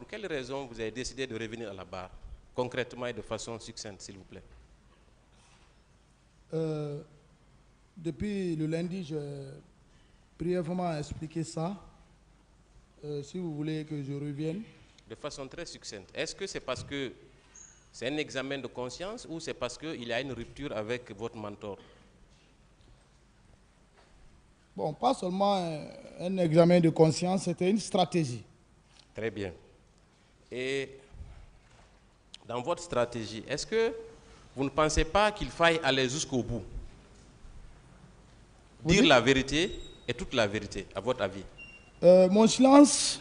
quelle raison vous avez décidé de revenir à la barre, concrètement et de façon succincte, s'il vous plaît? Depuis le lundi, j'ai brièvement expliqué ça. Si vous voulez que je revienne. De façon très succincte. Est-ce que c'est parce que c'est un examen de conscience ou c'est parce qu'il y a une rupture avec votre mentor? Bon, pas seulement un examen de conscience, c'était une stratégie. Très bien. Et dans votre stratégie, est-ce que vous ne pensez pas qu'il faille aller jusqu'au bout? Dire la vérité et toute la vérité, à votre avis? Mon silence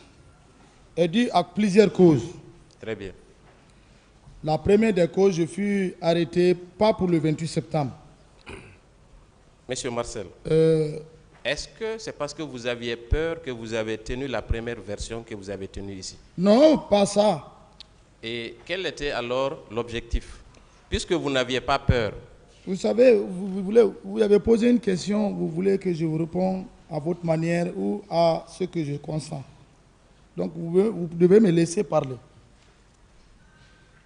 est dû à plusieurs causes. Très bien. La première des causes, je fus arrêté pas pour le 28 septembre. Monsieur Marcel, est-ce que c'est parce que vous aviez peur que vous avez tenu la première version que vous avez tenue ici? Non, pas ça. Et quel était alors l'objectif? Puisque vous n'aviez pas peur. Vous savez, vous avez posé une question, vous voulez que je vous réponde à votre manière ou à ce que je consens. Donc vous devez me laisser parler.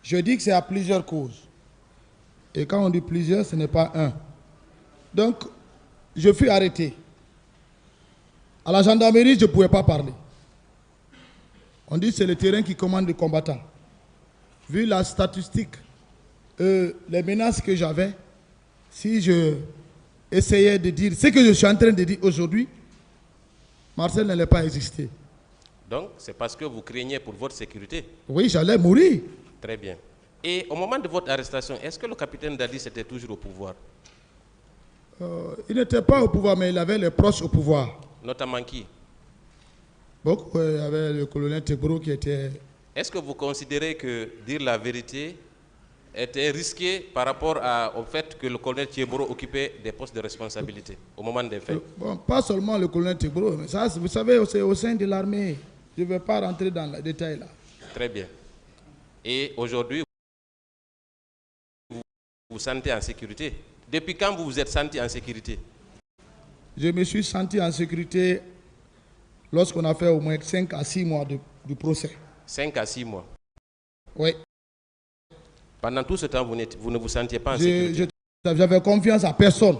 Je dis que c'est à plusieurs causes. Et quand on dit plusieurs, ce n'est pas un. Donc, je fus arrêté. À la gendarmerie, je ne pouvais pas parler. On dit que c'est le terrain qui commande les combattants. Vu la statistique, les menaces que j'avais, si je essayais de dire ce que je suis en train de dire aujourd'hui, Marcel n'allait pas exister. Donc, c'est parce que vous craignez pour votre sécurité? Oui, j'allais mourir. Très bien. Et au moment de votre arrestation, est-ce que le capitaine Dadis était toujours au pouvoir? Il n'était pas au pouvoir, mais il avait les proches au pouvoir. Notamment qui? Donc, il y avait le colonel Tegboro qui était... Est-ce que vous considérez que dire la vérité était risqué par rapport au fait que le colonel Tegboro occupait des postes de responsabilité au moment des faits? Bon, pas seulement le colonel Tegboro, mais ça, vous savez, c'est au sein de l'armée. Je ne vais pas rentrer dans le détail là. Très bien. Et aujourd'hui, vous vous sentez en sécurité? Depuis quand vous vous êtes senti en sécurité? Je me suis senti en sécurité lorsqu'on a fait au moins 5 à 6 mois du procès. 5 à 6 mois? Oui. Pendant tout ce temps, vous ne vous sentiez pas en sécurité? J'avais confiance à personne.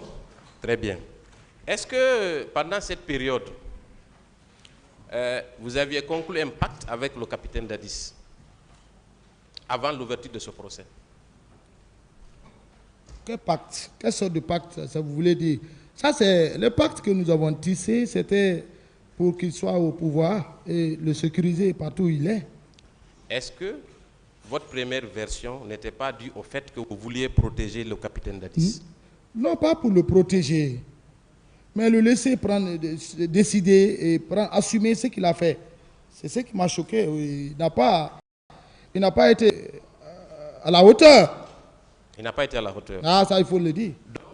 Très bien. Est-ce que pendant cette période, vous aviez conclu un pacte avec le capitaine Dadis avant l'ouverture de ce procès? Quel pacte? Quelle sorte de pacte ça vous voulez dire? Ça, c'est le pacte que nous avons tissé, c'était pour qu'il soit au pouvoir et le sécuriser partout où il est. Est-ce que votre première version n'était pas due au fait que vous vouliez protéger le capitaine Dadis? Non, pas pour le protéger, mais le laisser prendre, décider et assumer ce qu'il a fait. C'est ce qui m'a choqué. Il n'a pas été à la hauteur. Il n'a pas été à la hauteur. Ah, ça, il faut le dire.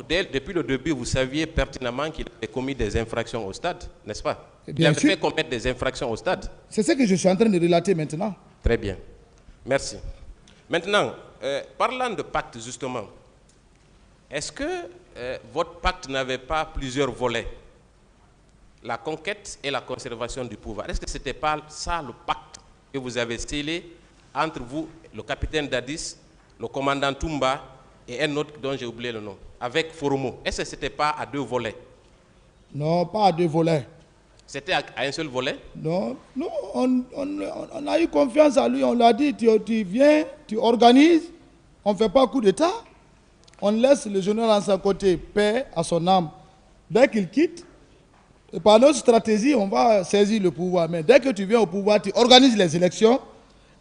Depuis le début, vous saviez pertinemment qu'il avait commis des infractions au stade, n'est-ce pas? Il Bien avait sûr. fait commettre des infractions au stade. C'est ce que je suis en train de relater maintenant. Très bien. Merci. Maintenant, parlant de pacte, justement, est-ce que votre pacte n'avait pas plusieurs volets? La conquête et la conservation du pouvoir. Est-ce que ce n'était pas ça le pacte que vous avez scellé entre vous, le capitaine Dadis, le commandant Toumba et un autre dont j'ai oublié le nom, avec Foromo? Est-ce que ce n'était pas à 2 volets? Non, pas à 2 volets. C'était à un seul volet? Non, non, on a eu confiance à lui, on l'a dit, tu viens, tu organises, on ne fait pas coup d'État, on laisse le général à sa côté, paix à son âme. Dès qu'il quitte, et par notre stratégie, on va saisir le pouvoir. Mais dès que tu viens au pouvoir, tu organises les élections,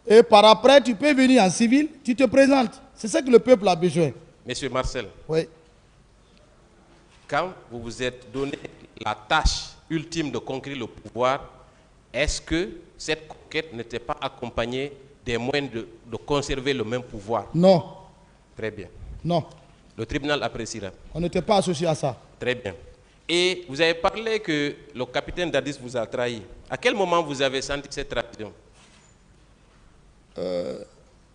et par après, tu peux venir en civil, tu te présentes. C'est ça que le peuple a besoin. Monsieur Marcel, Oui. quand vous vous êtes donné la tâche ultime de conquérir le pouvoir, est-ce que cette conquête n'était pas accompagnée des moyens de conserver le même pouvoir? Non. Très bien. Non. Le tribunal appréciera. On n'était pas associé à ça. Très bien. Et vous avez parlé que le capitaine Dadis vous a trahi. À quel moment vous avez senti cette trahison?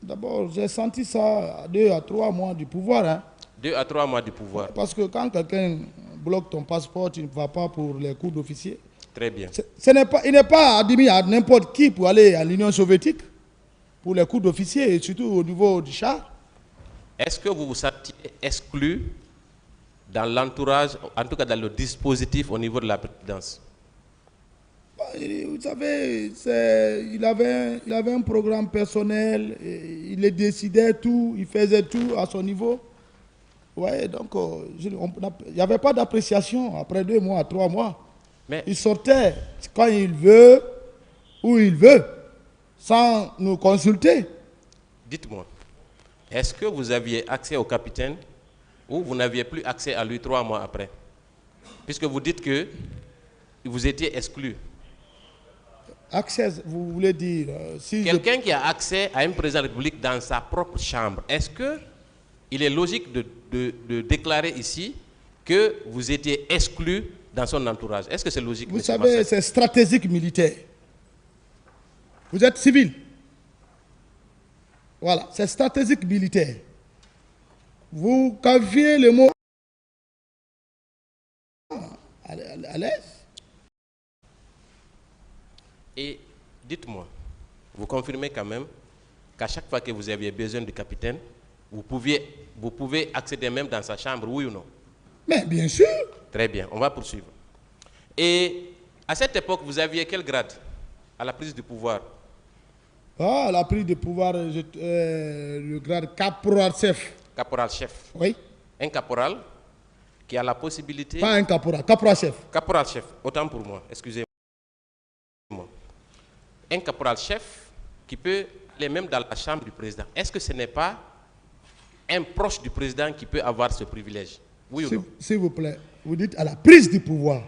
D'abord, j'ai senti ça à 2 à 3 mois du pouvoir. Hein. 2 à 3 mois du pouvoir. Parce que quand quelqu'un bloque ton passeport, tu ne vas pas pour les cours d'officier. Très bien. Il n'est pas admis à n'importe qui pour aller à l'Union soviétique. pour les cours d'officier et surtout au niveau du char. Est-ce que vous vous sentiez exclu dans l'entourage, en tout cas dans le dispositif au niveau de la présidence? Vous savez, il avait un programme personnel, il décidait tout, il faisait tout à son niveau. Ouais, donc il n'y avait pas d'appréciation après 2 mois, 3 mois. Mais il sortait quand il veut, où il veut, sans nous consulter. dites-moi, est-ce que vous aviez accès au capitaine ou vous n'aviez plus accès à lui 3 mois après? Puisque vous dites que vous étiez exclu. Accès, vous voulez dire... si quelqu'un qui a accès à un président de la République dans sa propre chambre, est-ce qu'il est logique de déclarer ici que vous étiez exclu dans son entourage? Est-ce que c'est logique? Vous savez, c'est stratégique militaire. Vous êtes civil. Voilà, c'est stratégique militaire. Vous qualifiez le mot à l'aise. Et dites-moi, vous confirmez quand même qu'à chaque fois que vous aviez besoin du capitaine, vous pouvez accéder même dans sa chambre, oui ou non? Mais bien sûr. Très bien, on va poursuivre. Et à cette époque, vous aviez quel grade à la prise du pouvoir? Ah, la prise du pouvoir, le grade caporal-chef. Caporal-chef. Oui. Un caporal qui a la possibilité... Pas un caporal, caporal-chef. Caporal-chef, autant pour moi, excusez-moi. Un caporal-chef qui peut aller même dans la chambre du président. Est-ce que ce n'est pas un proche du président qui peut avoir ce privilège? Oui ou non? S'il vous plaît, vous dites à la prise du pouvoir.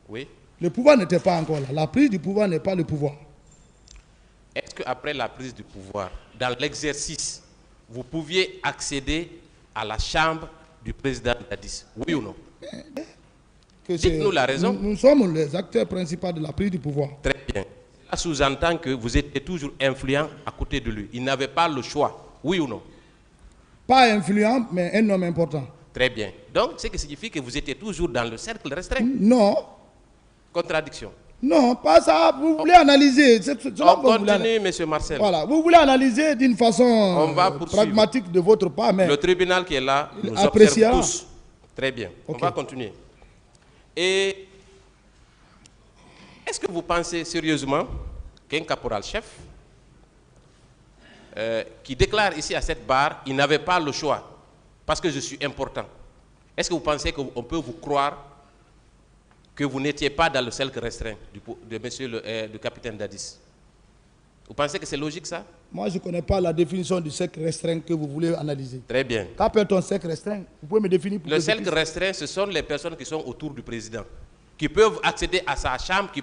Oui. Le pouvoir n'était pas encore là. La prise du pouvoir n'est pas le pouvoir. Est-ce qu'après la prise du pouvoir, dans l'exercice, vous pouviez accéder à la chambre du président Dadis? Oui ou non? Dites-nous la raison. Nous sommes les acteurs principaux de la prise du pouvoir. Très bien. Cela sous-entend que vous étiez toujours influent à côté de lui. Il n'avait pas le choix. Oui ou non? Pas influent, mais un homme important. Très bien. Donc, ce qui signifie que vous étiez toujours dans le cercle restreint. Non. Contradiction. Non, pas ça. Vous voulez analyser. On continue, M. Marcel. Voilà. Vous voulez analyser d'une façon pragmatique de votre part. Mais le tribunal qui est là nous observe tous. Très bien. Okay. On va continuer. Et est-ce que vous pensez sérieusement qu'un caporal-chef qui déclare ici à cette barre, il n'avait pas le choix parce que je suis important? Est-ce que vous pensez qu'on peut vous croire que vous n'étiez pas dans le cercle restreint de monsieur le capitaine Dadis? Vous pensez que c'est logique ça? Moi, je ne connais pas la définition du cercle restreint que vous voulez analyser. Très bien. Qu'appelle-t-on cercle restreint? Vous pouvez me définir pour le cercle restreint, ce sont les personnes qui sont autour du président, qui peuvent accéder à sa chambre, qui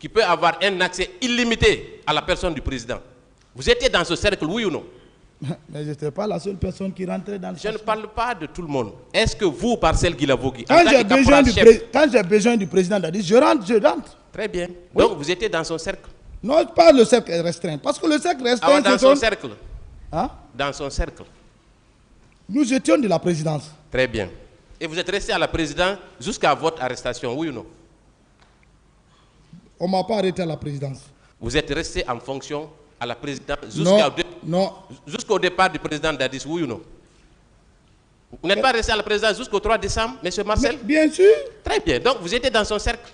peut avoir un accès illimité à la personne du président. Vous étiez dans ce cercle, oui ou non? Mais je n'étais pas la seule personne qui rentrait dans le cercle. Je ne parle pas de tout le monde. Est-ce que vous, Marcel Guilavogui, quand j'ai besoin du président Dadis, je rentre. Très bien. Oui. Donc vous étiez dans son cercle? Non, pas le cercle restreint. Parce que le cercle restreint... dans son cercle. Hein? Dans son cercle. Nous étions de la présidence. Très bien. Et vous êtes resté à la présidence jusqu'à votre arrestation, oui ou non? On ne m'a pas arrêté à la présidence. Vous êtes resté en fonction à la présidence jusqu'au départ du président Dadis, oui ou non? Vous n'êtes pas resté à la présidence jusqu'au 3 décembre, M. Marcel? Mais bien sûr. Très bien. Donc vous étiez dans son cercle.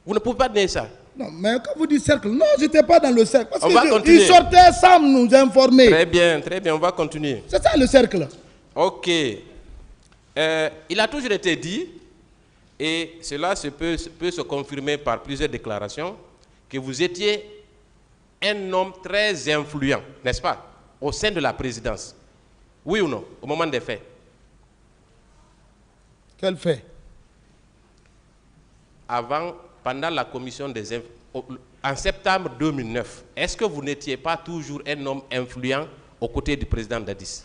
Vous ne pouvez pas nier ça. Non, mais quand vous dites cercle, non, je n'étais pas dans le cercle. Parce on va continuer. Il sortait sans nous informer. Très bien, on va continuer. C'est ça le cercle. Ok. Il a toujours été dit, et cela peut se confirmer par plusieurs déclarations, que vous étiez un homme très influent, n'est-ce pas, au sein de la présidence. Oui ou non, au moment des faits? Quel fait? Pendant la commission des en septembre 2009, est-ce que vous n'étiez pas toujours un homme influent aux côtés du président Dadis?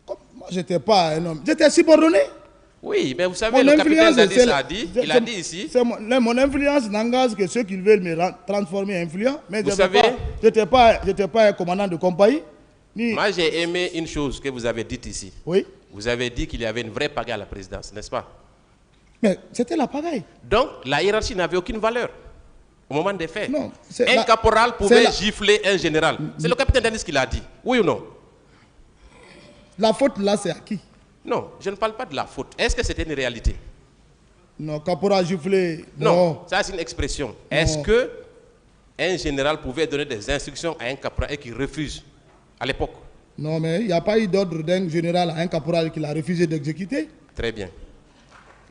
Moi, je n'étais pas un homme. J'étais subordonné. Oui, mais vous savez, le capitaine Dadis a dit, il a dit ici... Mon influence n'engage que ceux qui veulent me transformer influent. Mais vous savez... Je n'étais pas un commandant de compagnie. Moi, j'ai aimé une chose que vous avez dite ici. Oui. Vous avez dit qu'il y avait une vraie pagaille à la présidence, n'est-ce pas? Mais c'était la pagaille. Donc, la hiérarchie n'avait aucune valeur. au moment des faits. Non, un caporal pouvait gifler un général. C'est le capitaine Denis qui l'a dit. Oui ou non? La faute là, c'est à qui? Non, je ne parle pas de la faute. Est-ce que c'était une réalité? Non, caporal giflé. Non, ça c'est une expression. Est-ce que un général pouvait donner des instructions à un caporal et qu'il refuse à l'époque? Non, mais il n'y a pas eu d'ordre d'un général à un caporal qui l'a refusé d'exécuter. Très bien.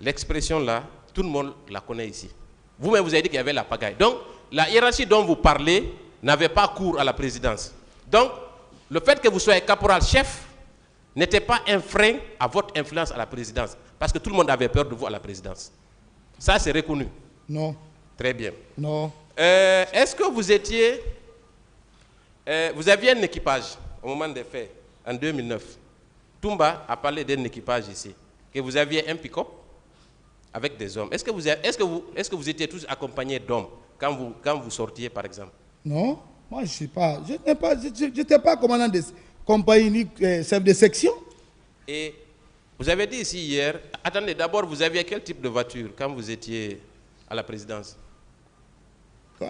L'expression là, tout le monde la connaît ici. Vous-même, vous avez dit qu'il y avait la pagaille. Donc, la hiérarchie dont vous parlez n'avait pas cours à la présidence. Donc, le fait que vous soyez caporal-chef n'était pas un frein à votre influence à la présidence. Parce que tout le monde avait peur de vous à la présidence. Ça, c'est reconnu. Non. Très bien. Non. Est-ce que vous étiez... vous aviez un équipage au moment des faits, en 2009. Toumba a parlé d'un équipage ici. Que vous aviez un pick-up avec des hommes. Est-ce que vous étiez tous accompagnés d'hommes quand vous sortiez, par exemple? Non. Moi, je n'étais pas commandant de compagnie, chef de section. Et vous avez dit ici hier, attendez, d'abord, vous aviez quel type de voiture quand vous étiez à la présidence?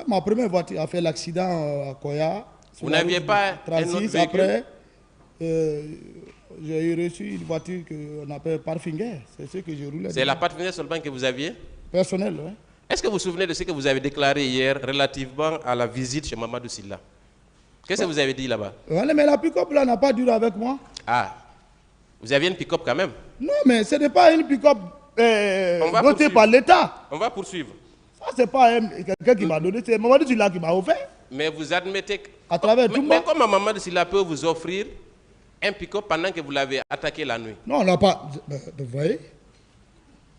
Ma première voiture a fait l'accident à Koya. Vous n'aviez pas 36, un autre véhicule? Après, j'ai reçu une voiture qu'on appelle Parfinger. C'est ce que je roulais. C'est la Parfinger seulement que vous aviez? Personnel, oui. Est-ce que vous vous souvenez de ce que vous avez déclaré hier relativement à la visite chez Mamadou Sylla? Qu'est-ce que vous avez dit là-bas? Mais la pick-up là n'a pas duré avec moi. Ah, vous aviez une pick-up quand même? Non, mais ce n'est pas une pick-up votée par l'État. On va poursuivre. Ça, ce n'est pas quelqu'un qui m'a donné, c'est Mamadou Sylla qui m'a offert. Mais vous admettez que... À travers tout mais comment Mamadou Sylla peut vous offrir un pick-up pendant que vous l'avez attaqué la nuit? Non, on n'a pas... Vous voyez?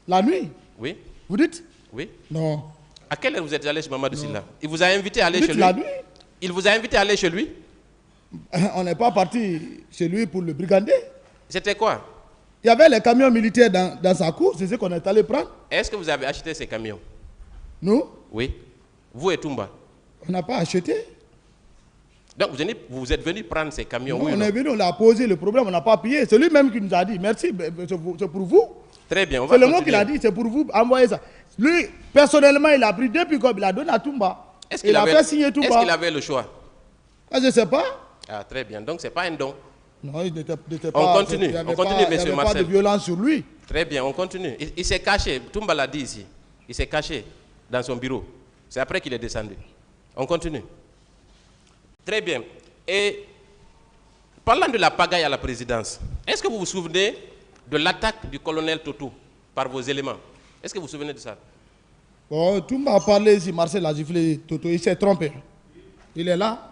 La nuit? Oui. Vous dites? Oui. Non. À quelle heure vous êtes allé chez Mamadou Sylla? Il vous a invité à aller chez lui? La nuit? Il vous a invité à aller chez lui? On n'est pas parti chez lui pour le brigander. C'était quoi? Il y avait les camions militaires dans sa cour, c'est ce qu'on est allé prendre. Est-ce que vous avez acheté ces camions? Nous? Oui. Vous et Toumba? On n'a pas acheté. Donc vous êtes venu prendre ces camions? Non, oui, on est venu, on a posé le problème, on n'a pas payé. C'est lui-même qui nous a dit merci, c'est pour vous. Très bien, on va C'est le continuer. mot qu'il a dit, c'est pour vous, envoyez ça. Lui, personnellement, il a pris 2 pick-up, il a donné à Toumba. Il a fait signer Toumba. Est-ce qu'il avait le choix? Je ne sais pas. Ah, très bien, donc ce n'est pas un don. Non, il n'était pas... On continue, monsieur Marcel. Il n'y avait pas de violence sur lui. Très bien, on continue. Il s'est caché, Toumba l'a dit ici, il s'est caché dans son bureau. C'est après qu'il est descendu. On continue. Très bien. Et parlant de la pagaille à la présidence, est-ce que vous vous souvenez de l'attaque du colonel Toto par vos éléments? Est-ce que vous vous souvenez de ça? Bon, Toumba a parlé ici, Marcel a giflé Toto, il s'est trompé. Il est là.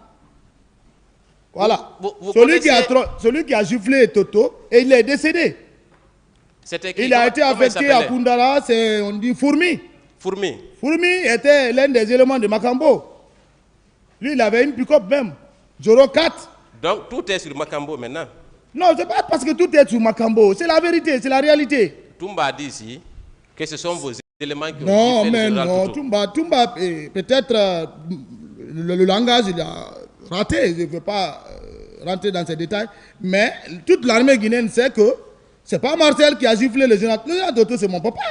Voilà. Celui qui a giflé Toto, et il est décédé. Il a été affecté à Koundara, on dit Fourmi. Fourmi. Fourmi était l'un des éléments de Makambo. Lui, il avait une pick-up même, Joro 4. Donc tout est sur Makambo maintenant? Non, c'est pas parce que tout est sur Makambo, c'est la vérité, c'est la réalité. Toumba a dit ici que ce sont vos éléments qui ont non, giflé mais le général non, Toto. Toumba peut-être le langage, il a raté, je ne veux pas rentrer dans ces détails, mais toute l'armée guinéenne sait que ce n'est pas Marcel qui a giflé le général Toto, c'est mon papa.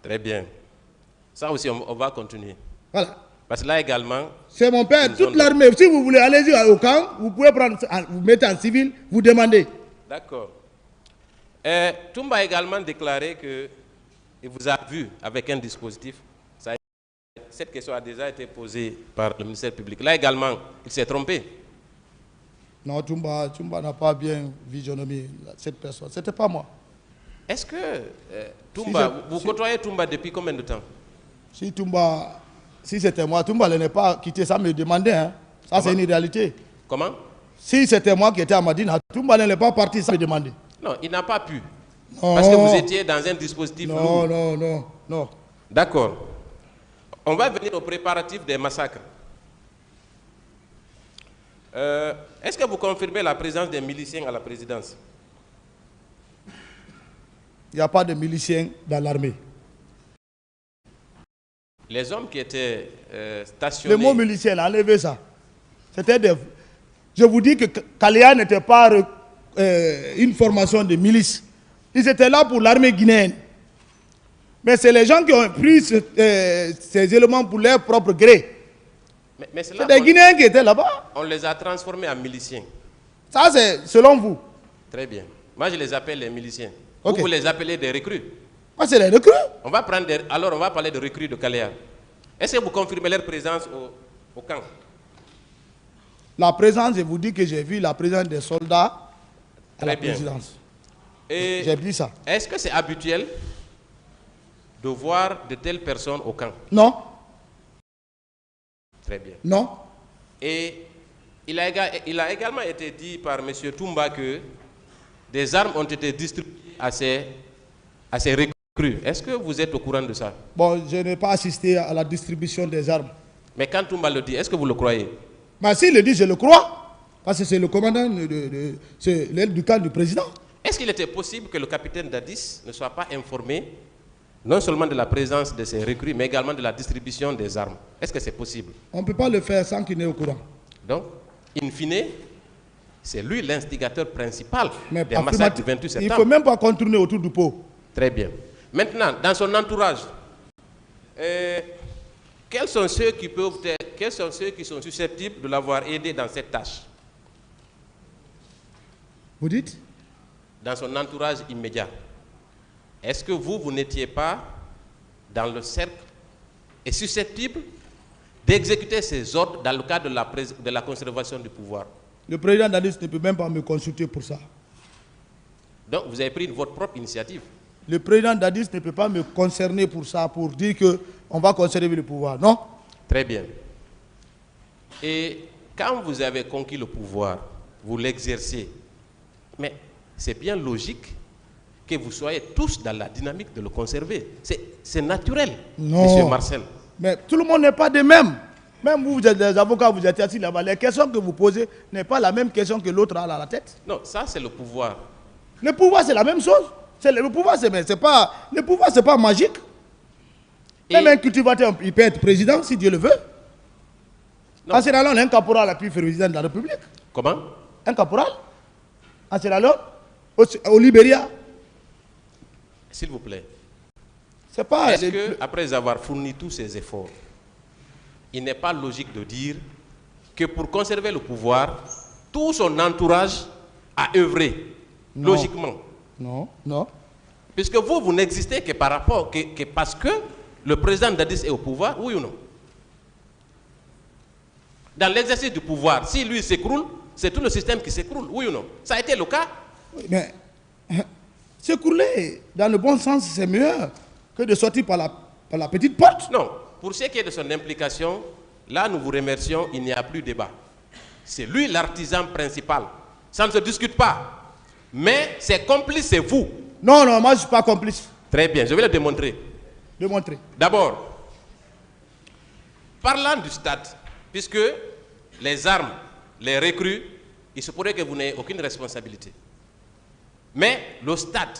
Très bien. Ça aussi, on va continuer. Voilà. Parce que là également... C'est mon père, toute l'armée. Si vous voulez, allez-y au camp, vous pouvez prendre, vous mettez en civil, vous demandez. D'accord. Toumba a également déclaré qu'il vous a vu avec un dispositif. Cette question a déjà été posée par le ministère public. Là également, il s'est trompé. Non, Toumba n'a pas bien visionné cette personne. Ce n'était pas moi. Est-ce que Toumba, vous côtoyez Toumba depuis combien de temps? Si c'était moi, Toumba ne n'est pas quitté sans me demander. Hein. Ça, c'est une réalité. Comment? Si c'était moi qui étais à Madina, Toumba n'est pas parti sans me demander. Non, il n'a pas pu. Non. Parce que vous étiez dans un dispositif lourd. Non. D'accord. On va venir au préparatif des massacres. Est-ce que vous confirmez la présence des miliciens à la présidence? Il n'y a pas de miliciens dans l'armée. Les hommes qui étaient stationnés... Le mot milicien, enlevez ça. C'était des... Je vous dis que Kaléa n'était pas une formation de milice. Ils étaient là pour l'armée guinéenne. Mais c'est les gens qui ont pris ces éléments pour leur propre gré. Mais c'est des Guinéens qui étaient là-bas. On les a transformés en miliciens. Ça, c'est selon vous. Très bien. Moi, je les appelle les miliciens. Ok. Vous les appelez des recrues. Moi, c'est les recrues. Alors, on va parler de recrues de Caléa. Est-ce que vous confirmez leur présence au camp? La présence, je vous dis que j'ai vu la présence des soldats à la présidence. Et j'ai dit ça. Est-ce que c'est habituel de voir de telles personnes au camp? Non. Très bien. Non. Et il a également été dit par M. Toumba que des armes ont été distribuées à ces recrues. Est-ce que vous êtes au courant de ça? Bon, je n'ai pas assisté à la distribution des armes. Mais quand Toumba le dit, est-ce que vous le croyez? Mais s'il le dit, je le crois. Parce que c'est le commandant du camp du président. Est-ce qu'il était possible que le capitaine Dadis ne soit pas informé non seulement de la présence de ces recrues, mais également de la distribution des armes? Est-ce que c'est possible? On ne peut pas le faire sans qu'il n'est au courant. Donc, in fine, c'est lui l'instigateur principal mais des massacres du 28 septembre. Il ne faut même pas contourner autour du pot. Très bien. Maintenant, dans son entourage, quels sont ceux qui sont susceptibles de l'avoir aidé dans cette tâche? Vous dites? Dans son entourage immédiat. Est-ce que vous n'étiez pas dans le cercle et susceptible d'exécuter ces ordres dans le cadre de la conservation du pouvoir? Le président Dadis ne peut même pas me consulter pour ça. Donc vous avez pris votre propre initiative? Le président Dadis ne peut pas me concerner pour ça, pour dire qu'on va conserver le pouvoir, non? Très bien. Et quand vous avez conquis le pouvoir, vous l'exercez, mais c'est bien logique que vous soyez tous dans la dynamique de le conserver. C'est naturel, Monsieur Marcel. Mais tout le monde n'est pas de même. Même vous, vous êtes des avocats, vous êtes assis là-bas. Les questions que vous posez n'est pas la même question que l'autre a à la tête. Non, ça c'est le pouvoir. Le pouvoir, c'est la même chose. Le pouvoir, c'est pas magique. Même un cultivateur, il peut être président si Dieu le veut. En Sierra Leone, un caporal a pu faire président de la République. Comment? Un caporal. En Sierra Leone, au Libéria. S'il vous plaît. C'est pas. Est-ce que, après avoir fourni tous ces efforts, il n'est pas logique de dire que pour conserver le pouvoir, tout son entourage a œuvré logiquement? Non, non. Puisque vous n'existez que par rapport, que parce que le président Dadis est au pouvoir, oui ou non? Dans l'exercice du pouvoir, si lui s'écroule, c'est tout le système qui s'écroule, oui ou non? Ça a été le cas? Mais s'écrouler dans le bon sens, c'est mieux que de sortir par la petite porte. Non, pour ce qui est de son implication, là nous vous remercions, il n'y a plus débat. C'est lui l'artisan principal. Ça ne se discute pas. Mais ses complices, c'est vous. Non, non, moi je ne suis pas complice. Très bien, je vais le démontrer. Démontrer. D'abord, parlant du stade, puisque les armes, les recrues, il se pourrait que vous n'ayez aucune responsabilité. Mais le stade,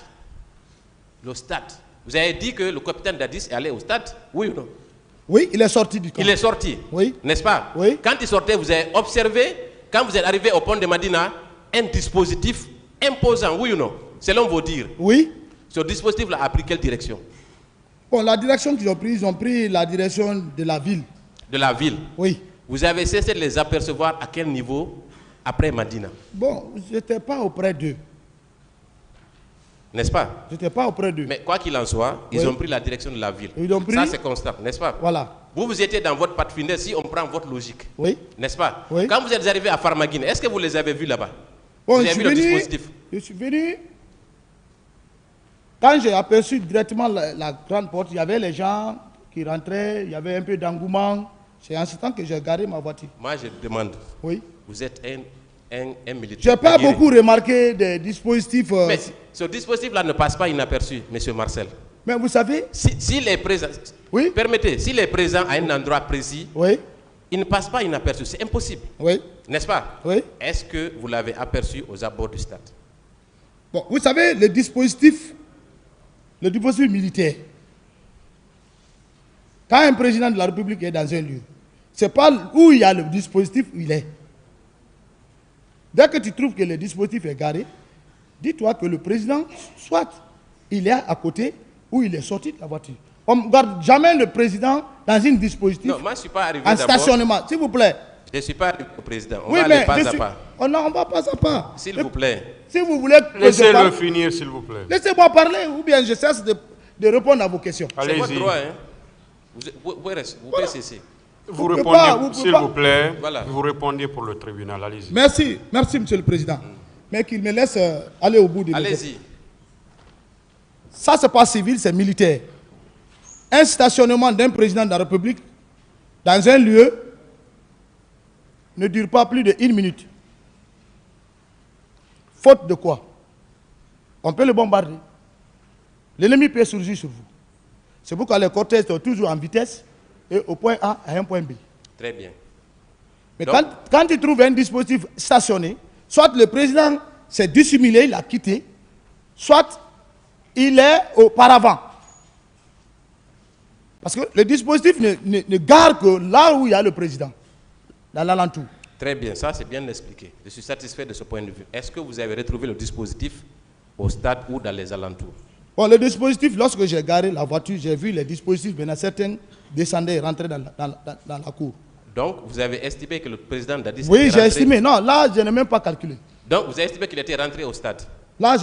vous avez dit que le capitaine Dadis est allé au stade, oui ou non? Oui, il est sorti du camp. Il est sorti, oui. N'est-ce pas? Oui. Quand il sortait, vous avez observé, quand vous êtes arrivé au pont de Madina, un dispositif imposant, oui ou non? Selon vos dires. Oui. Ce dispositif-là a pris quelle direction? Bon, la direction qu'ils ont pris la direction de la ville. De la ville? Oui. Vous avez cessé de les apercevoir à quel niveau après Madina? Bon, je n'étais pas auprès d'eux. N'est-ce pas? Je n'étais pas auprès d'eux. Mais quoi qu'il en soit, ils ont pris la direction de la ville. Ils ont pris... Ça, c'est constant, n'est-ce pas? Voilà. Vous étiez dans votre patte finesse, si on prend votre logique. Oui. N'est-ce pas? Oui. Quand vous êtes arrivé à Farmaguine, est-ce que vous les avez vus là-bas? Bon, vous avez vu le dispositif? Je suis venu. Quand j'ai aperçu directement la grande porte, il y avait les gens qui rentraient, il y avait un peu d'engouement. C'est en ce temps que j'ai garé ma voiture. Moi, je demande. Oui. Vous êtes un militaire. Je n'ai pas beaucoup remarqué des dispositifs. Mais ce dispositif-là ne passe pas inaperçu, M. Marcel. Mais vous savez... S'il est présent... Oui. Permettez, s'il est présent à un endroit précis, oui. Il ne passe pas inaperçu. C'est impossible. Oui. N'est-ce pas? Oui. Est-ce que vous l'avez aperçu aux abords du stade? Bon, vous savez, le dispositif militaire, quand un président de la République est dans un lieu, ce n'est pas où il y a le dispositif où il est. Dès que tu trouves que le dispositif est garé, dis-toi que le président, soit il est à côté ou il est sorti de la voiture. On ne garde jamais le président dans une dispositif. Non, moi je ne suis pas arrivé en stationnement, s'il vous plaît. Je ne suis pas arrivé au président. On oui, va mais aller pas à pas. On va pas à pas. S'il vous plaît. Si vous voulez que laissez-le finir, s'il vous plaît. Laissez-moi parler, ou bien je cesse de répondre à vos questions. C'est votre droit, hein. Vous pouvez cesser. Vous répondez, s'il vous plaît, voilà. Vous répondez pour le tribunal, allez-y. Merci, monsieur le président. Mais qu'il me laisse aller au bout de allez-y. Ça, c'est pas civil, c'est militaire. Un stationnement d'un président de la République dans un lieu ne dure pas plus de 1 minute. Faute de quoi? On peut le bombarder. L'ennemi peut surgir sur vous. C'est pourquoi les cortèges sont toujours en vitesse et au point A à un point B. Très bien. Mais donc, quand il trouve un dispositif stationné, soit le président s'est dissimulé, il a quitté, soit il est auparavant. Parce que le dispositif ne garde que là où il y a le président, dans l'alentour. Très bien, ça c'est bien expliqué. Je suis satisfait de ce point de vue. Est-ce que vous avez retrouvé le dispositif au stade ou dans les alentours? Bon, le dispositif, lorsque j'ai garé la voiture, j'ai vu les dispositifs, maintenant certains descendaient et rentraient dans la cour. Donc, vous avez estimé que le président Dadis oui, j'ai estimé. Non, là, je n'ai même pas calculé. Donc, vous avez estimé qu'il était rentré au stade? Là,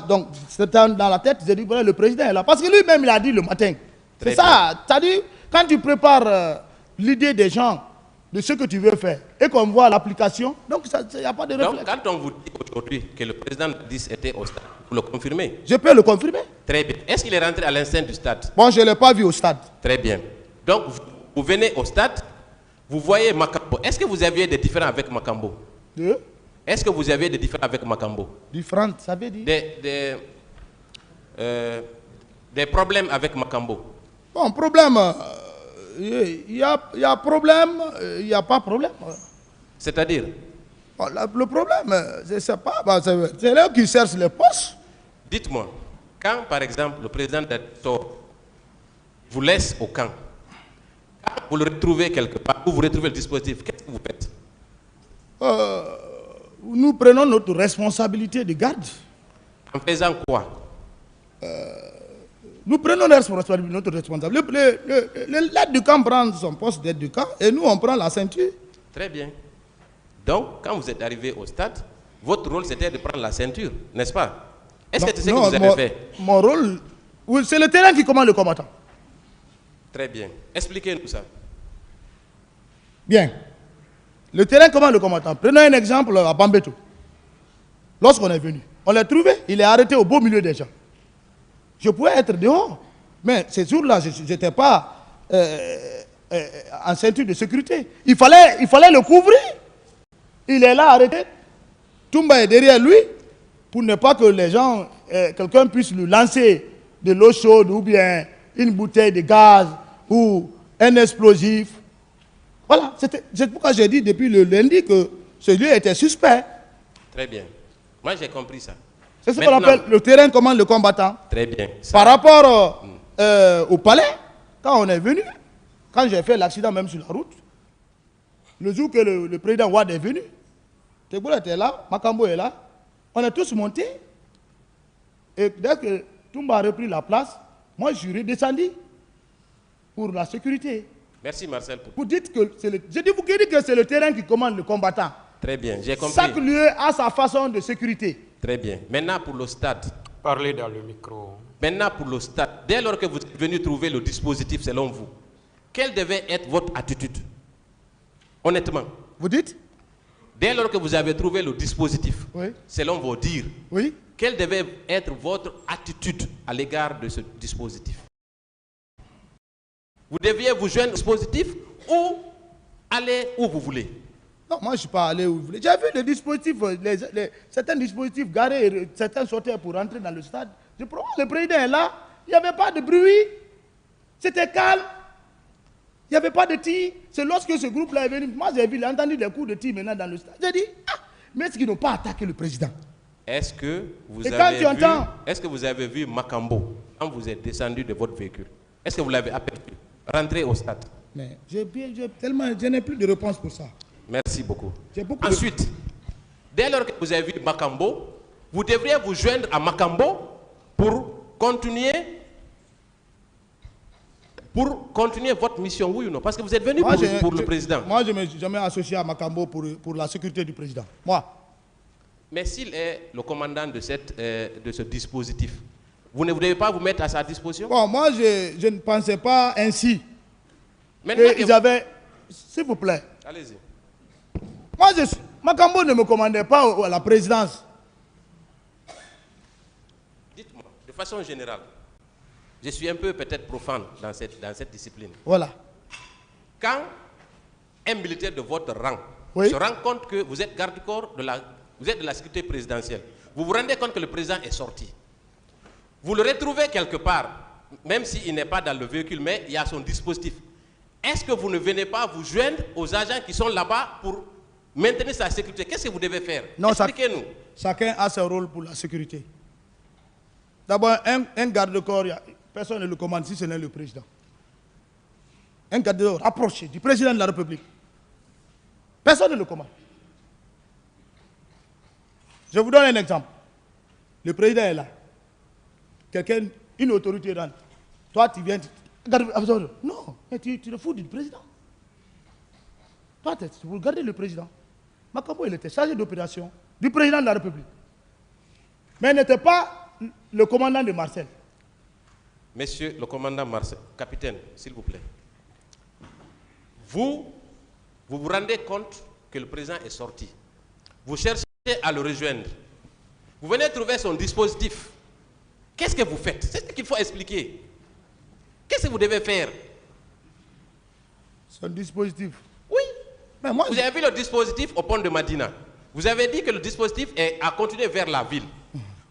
donc, c'était dans la tête, j'ai dit, voilà, le président est là. Parce que lui-même, il a dit le matin. C'est ça. C'est-à-dire, quand tu prépares l'idée des gens, de ce que tu veux faire, et qu'on voit l'application, donc il n'y a pas de réflexe. Donc, quand on vous dit aujourd'hui que le président Dadis était au stade, vous le confirmez? Je peux le confirmer. Très bien. Est-ce qu'il est rentré à l'enceinte du stade? Bon, je ne l'ai pas vu au stade. Très bien. Donc, vous venez au stade, vous voyez Makambo. Est-ce que vous aviez des différends avec Makambo? Est-ce que vous aviez des différends avec Makambo? Différents, ça veut dire? Des problèmes avec Makambo? Bon, problème, il y a problème, il n'y a pas problème. C'est-à-dire? Bon, le problème, je ne sais pas, c'est là qui cherche les postes. Dites-moi, quand par exemple le président d'Ator vous laisse au camp, quand vous le retrouvez quelque part, vous retrouvez le dispositif, qu'est-ce que vous faites? Nous prenons notre responsabilité de garde. En faisant quoi? Nous prenons notre responsabilité. L'aide du camp prend son poste d'aide du camp et nous, on prend la ceinture. Très bien. Donc, quand vous êtes arrivé au stade, votre rôle, c'était de prendre la ceinture, n'est-ce pas? Est-ce que c'est ce que vous avez fait? Mon rôle, oui, c'est le terrain qui commande le combattant. Très bien. Expliquez-nous ça. Bien. Le terrain commande le combattant. Prenons un exemple à Bambeto. Lorsqu'on est venu, on l'a trouvé, il est arrêté au beau milieu des gens. Je pouvais être dehors, mais ces jours-là, je n'étais pas en ceinture de sécurité. Il fallait le couvrir. Il est là arrêté. Toumba est derrière lui pour ne pas que les gens, quelqu'un puisse lui lancer de l'eau chaude ou bien une bouteille de gaz ou un explosif. Voilà, c'est pourquoi j'ai dit depuis le lundi que ce lieu était suspect. Très bien. Moi, j'ai compris ça. C'est ce qu'on appelle le terrain commande le combattant. Très bien. Ça... Par rapport au palais, quand on est venu, quand j'ai fait l'accident même sur la route, le jour que le président Wade est venu, Tegoula était là, Makambo est là, on est tous montés. Et dès que Toumba a repris la place, moi je suis redescendu pour la sécurité. Merci Marcel. Vous dites que c'est le terrain qui commande le combattant. Très bien, j'ai compris. Chaque lieu a sa façon de sécurité. Très bien. Maintenant pour le stade. Parlez dans le micro. Maintenant pour le stade. Dès lors que vous êtes venu trouver le dispositif selon vous, quelle devait être votre attitude? Honnêtement. Vous dites? Dès lors que vous avez trouvé le dispositif, oui, selon vos dires, oui, quelle devait être votre attitude à l'égard de ce dispositif? Vous deviez vous joindre au dispositif ou aller où vous voulez? Non, moi je ne suis pas allé où vous voulez. J'ai vu les dispositifs, certains dispositifs garés, certains sortaient pour rentrer dans le stade. Je prends le président est là, il n'y avait pas de bruit, c'était calme, il n'y avait pas de tir. C'est lorsque ce groupe-là est venu, moi j'ai vu, j'ai entendu des coups de tir maintenant dans le stade. J'ai dit, mais est-ce qu'ils n'ont pas attaqué le président? Est-ce que vous avez vu Makambo quand vous êtes descendu de votre véhicule? Est-ce que vous l'avez aperçu rentrer au stade? Mais je n'ai plus de réponse pour ça. Merci beaucoup. Ensuite, dès lors que vous avez vu Makambo, vous devriez vous joindre à Makambo pour continuer pour continuer votre mission, oui ou non? Parce que vous êtes venu pour le président. Moi, je ne me suis jamais associé à Makambo pour la sécurité du président. Moi. Mais s'il est le commandant de ce dispositif, vous ne devez pas vous mettre à sa disposition? Bon, moi, je ne pensais pas ainsi. Ils avaient... S'il vous plaît. Allez-y. Moi, Makambo ne me commandait pas à la présidence. Dites-moi, de façon générale, je suis un peu peut-être profane dans cette discipline. Voilà. Quand un militaire de votre rang se rend compte que vous êtes garde-corps vous êtes de la sécurité présidentielle, vous vous rendez compte que le président est sorti. Vous le retrouvez quelque part, même s'il n'est pas dans le véhicule, mais il y a son dispositif. Est-ce que vous ne venez pas vous joindre aux agents qui sont là-bas pour maintenir sa sécurité? Qu'est-ce que vous devez faire? Expliquez-nous. Chacun a son rôle pour la sécurité. D'abord, un garde-corps, personne ne le commande si ce n'est le président. Un garde-corps rapproché du président de la République. Personne ne le commande. Je vous donne un exemple. Le président est là. Quelqu'un, une autorité rentre. Toi, tu viens... Non, tu le fous du président. Toi, vous regardez le président. Makambo, il était chargé d'opération du président de la République. Mais il n'était pas le commandant de Marcel. Monsieur le commandant Marcel, capitaine, s'il vous plaît. Vous vous rendez compte que le président est sorti. Vous cherchez à le rejoindre. Vous venez trouver son dispositif. Qu'est-ce que vous faites? C'est ce qu'il faut expliquer. Qu'est-ce que vous devez faire? Son dispositif. Oui. Mais moi, vous avez vu le dispositif au pont de Madina. Vous avez dit que le dispositif a continué vers la ville.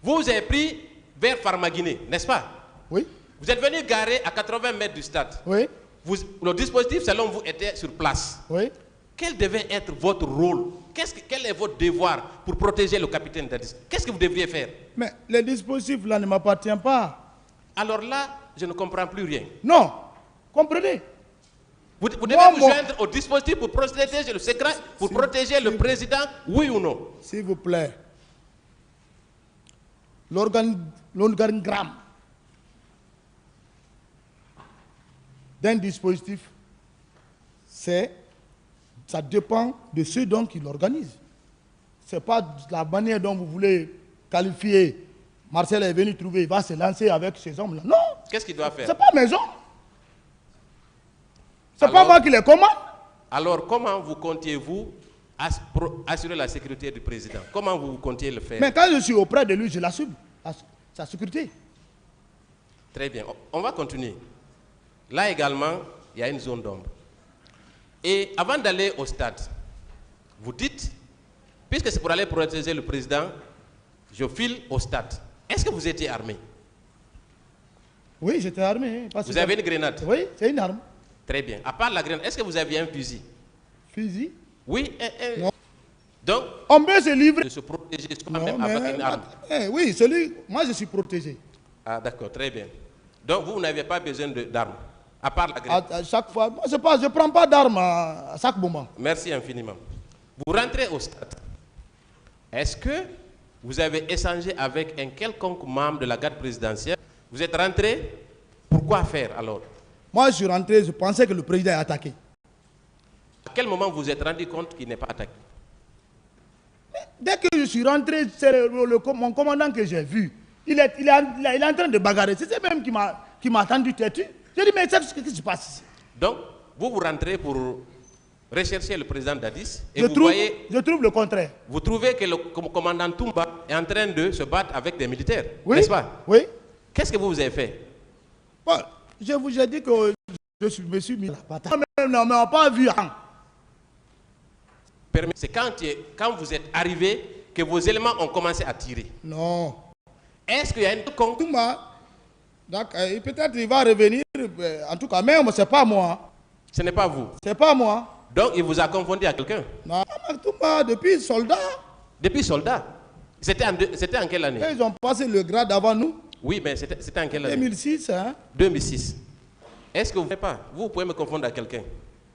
Vous avez pris vers Farmaguiné, n'est-ce pas? Oui. Vous êtes venu garer à 80 mètres du stade. Oui. Le dispositif, selon vous, était sur place. Oui. Quel devait être votre rôle? Quel est votre devoir pour protéger le capitaine Dadis? Qu'est-ce que vous devriez faire? Mais le dispositif là ne m'appartient pas. Alors là, je ne comprends plus rien. Non, comprenez. Vous devez vous joindre au dispositif pour protéger le secret, pour protéger le président, oui ou non? S'il vous plaît. L'organigramme d'un dispositif, ça dépend de ceux dont il l'organise. Ce n'est pas la manière dont vous voulez qualifier. Marcel est venu trouver, il va se lancer avec ces hommes-là. Non. Qu'est-ce qu'il doit faire? Ce n'est pas mes hommes. Ce n'est pas moi qui les commande. Alors, comment vous comptiez-vous assurer la sécurité du président? Comment vous comptiez le faire? Mais quand je suis auprès de lui, je l'assume, sa sécurité. Très bien. On va continuer. Là également, il y a une zone d'ombre. Et avant d'aller au stade, vous dites, puisque c'est pour aller protéger le président, je file au stade. Est-ce que vous étiez armé? Oui, j'étais armé. Vous avez une grenade? Oui, c'est une arme. Très bien. À part la grenade, est-ce que vous aviez un fusil? Fusil? Oui. Non. Donc, on peut se livrer. De se protéger soi-même avec une arme. Oui, moi je suis protégé. Ah d'accord, très bien. Donc vous n'avez pas besoin d'armes, à part la grenade. À chaque fois, moi je ne prends pas d'armes à chaque moment. Merci infiniment. Vous rentrez au stade. Est-ce que vous avez échangé avec un quelconque membre de la garde présidentielle? Vous êtes rentré, pourquoi faire alors? Moi je suis rentré, je pensais que le président est attaqué. À quel moment vous vous êtes rendu compte qu'il n'est pas attaqué? Mais dès que je suis rentré, c'est mon commandant que j'ai vu. Il est en train de bagarrer. C'est ce même qui m'a attendu têtu. J'ai dit, mais qu'est-ce qui se passe ici? Donc, vous rentrez pour rechercher le président Dadis et je trouve le contraire. Vous trouvez que le commandant Toumba est en train de se battre avec des militaires, oui, n'est-ce pas? Oui. Qu'est-ce que vous avez fait? Bon, je vous ai dit que je me suis mis à la bataille. Non, mais on n'a pas vu. C'est quand vous êtes arrivé que vos éléments ont commencé à tirer. Non. Est-ce qu'il y a une Toumba, peut-être il va revenir, en tout cas, mais ce n'est pas moi. Ce n'est pas vous? Ce n'est pas moi. Donc il vous a confondu à quelqu'un? Non, Toumba, depuis soldat. Depuis soldat? C'était en quelle année? Ils ont passé le grade avant nous. Oui, mais c'était en quelle année? 2006, hein? 2006. Est-ce que vous ne pouvez pas? Vous pouvez me confondre à quelqu'un?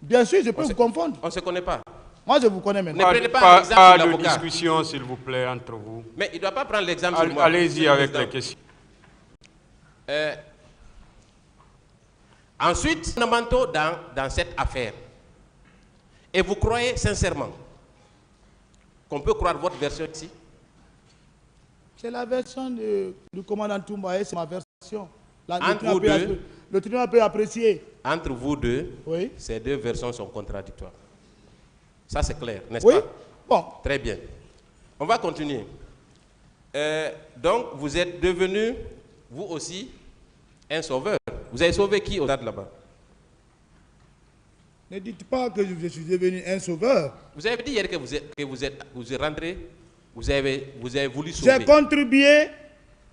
Bien sûr, je peux vous confondre. On ne se connaît pas? Moi, je vous connais maintenant. Ne prenez pas l'exemple de de l'avocat. discussion, s'il vous plaît, entre vous. Mais il ne doit pas prendre l'exemple sur moi. Allez-y avec les questions. Ensuite, fondamentaux dans cette affaire. Et vous croyez sincèrement qu'on peut croire votre version ici? C'est la version du commandant Toumba, c'est ma version. Le tribunal peut apprécier. Entre vous deux, oui. Ces deux versions sont contradictoires. Ça, c'est clair, n'est-ce oui. pas? Bon. Très bien. On va continuer. Donc, vous êtes devenu, vous aussi, un sauveur. Vous avez sauvé qui au stade là-bas? Ne dites pas que je suis devenu un sauveur. Vous avez dit hier que vous êtes rentré, vous avez voulu sauver. J'ai contribué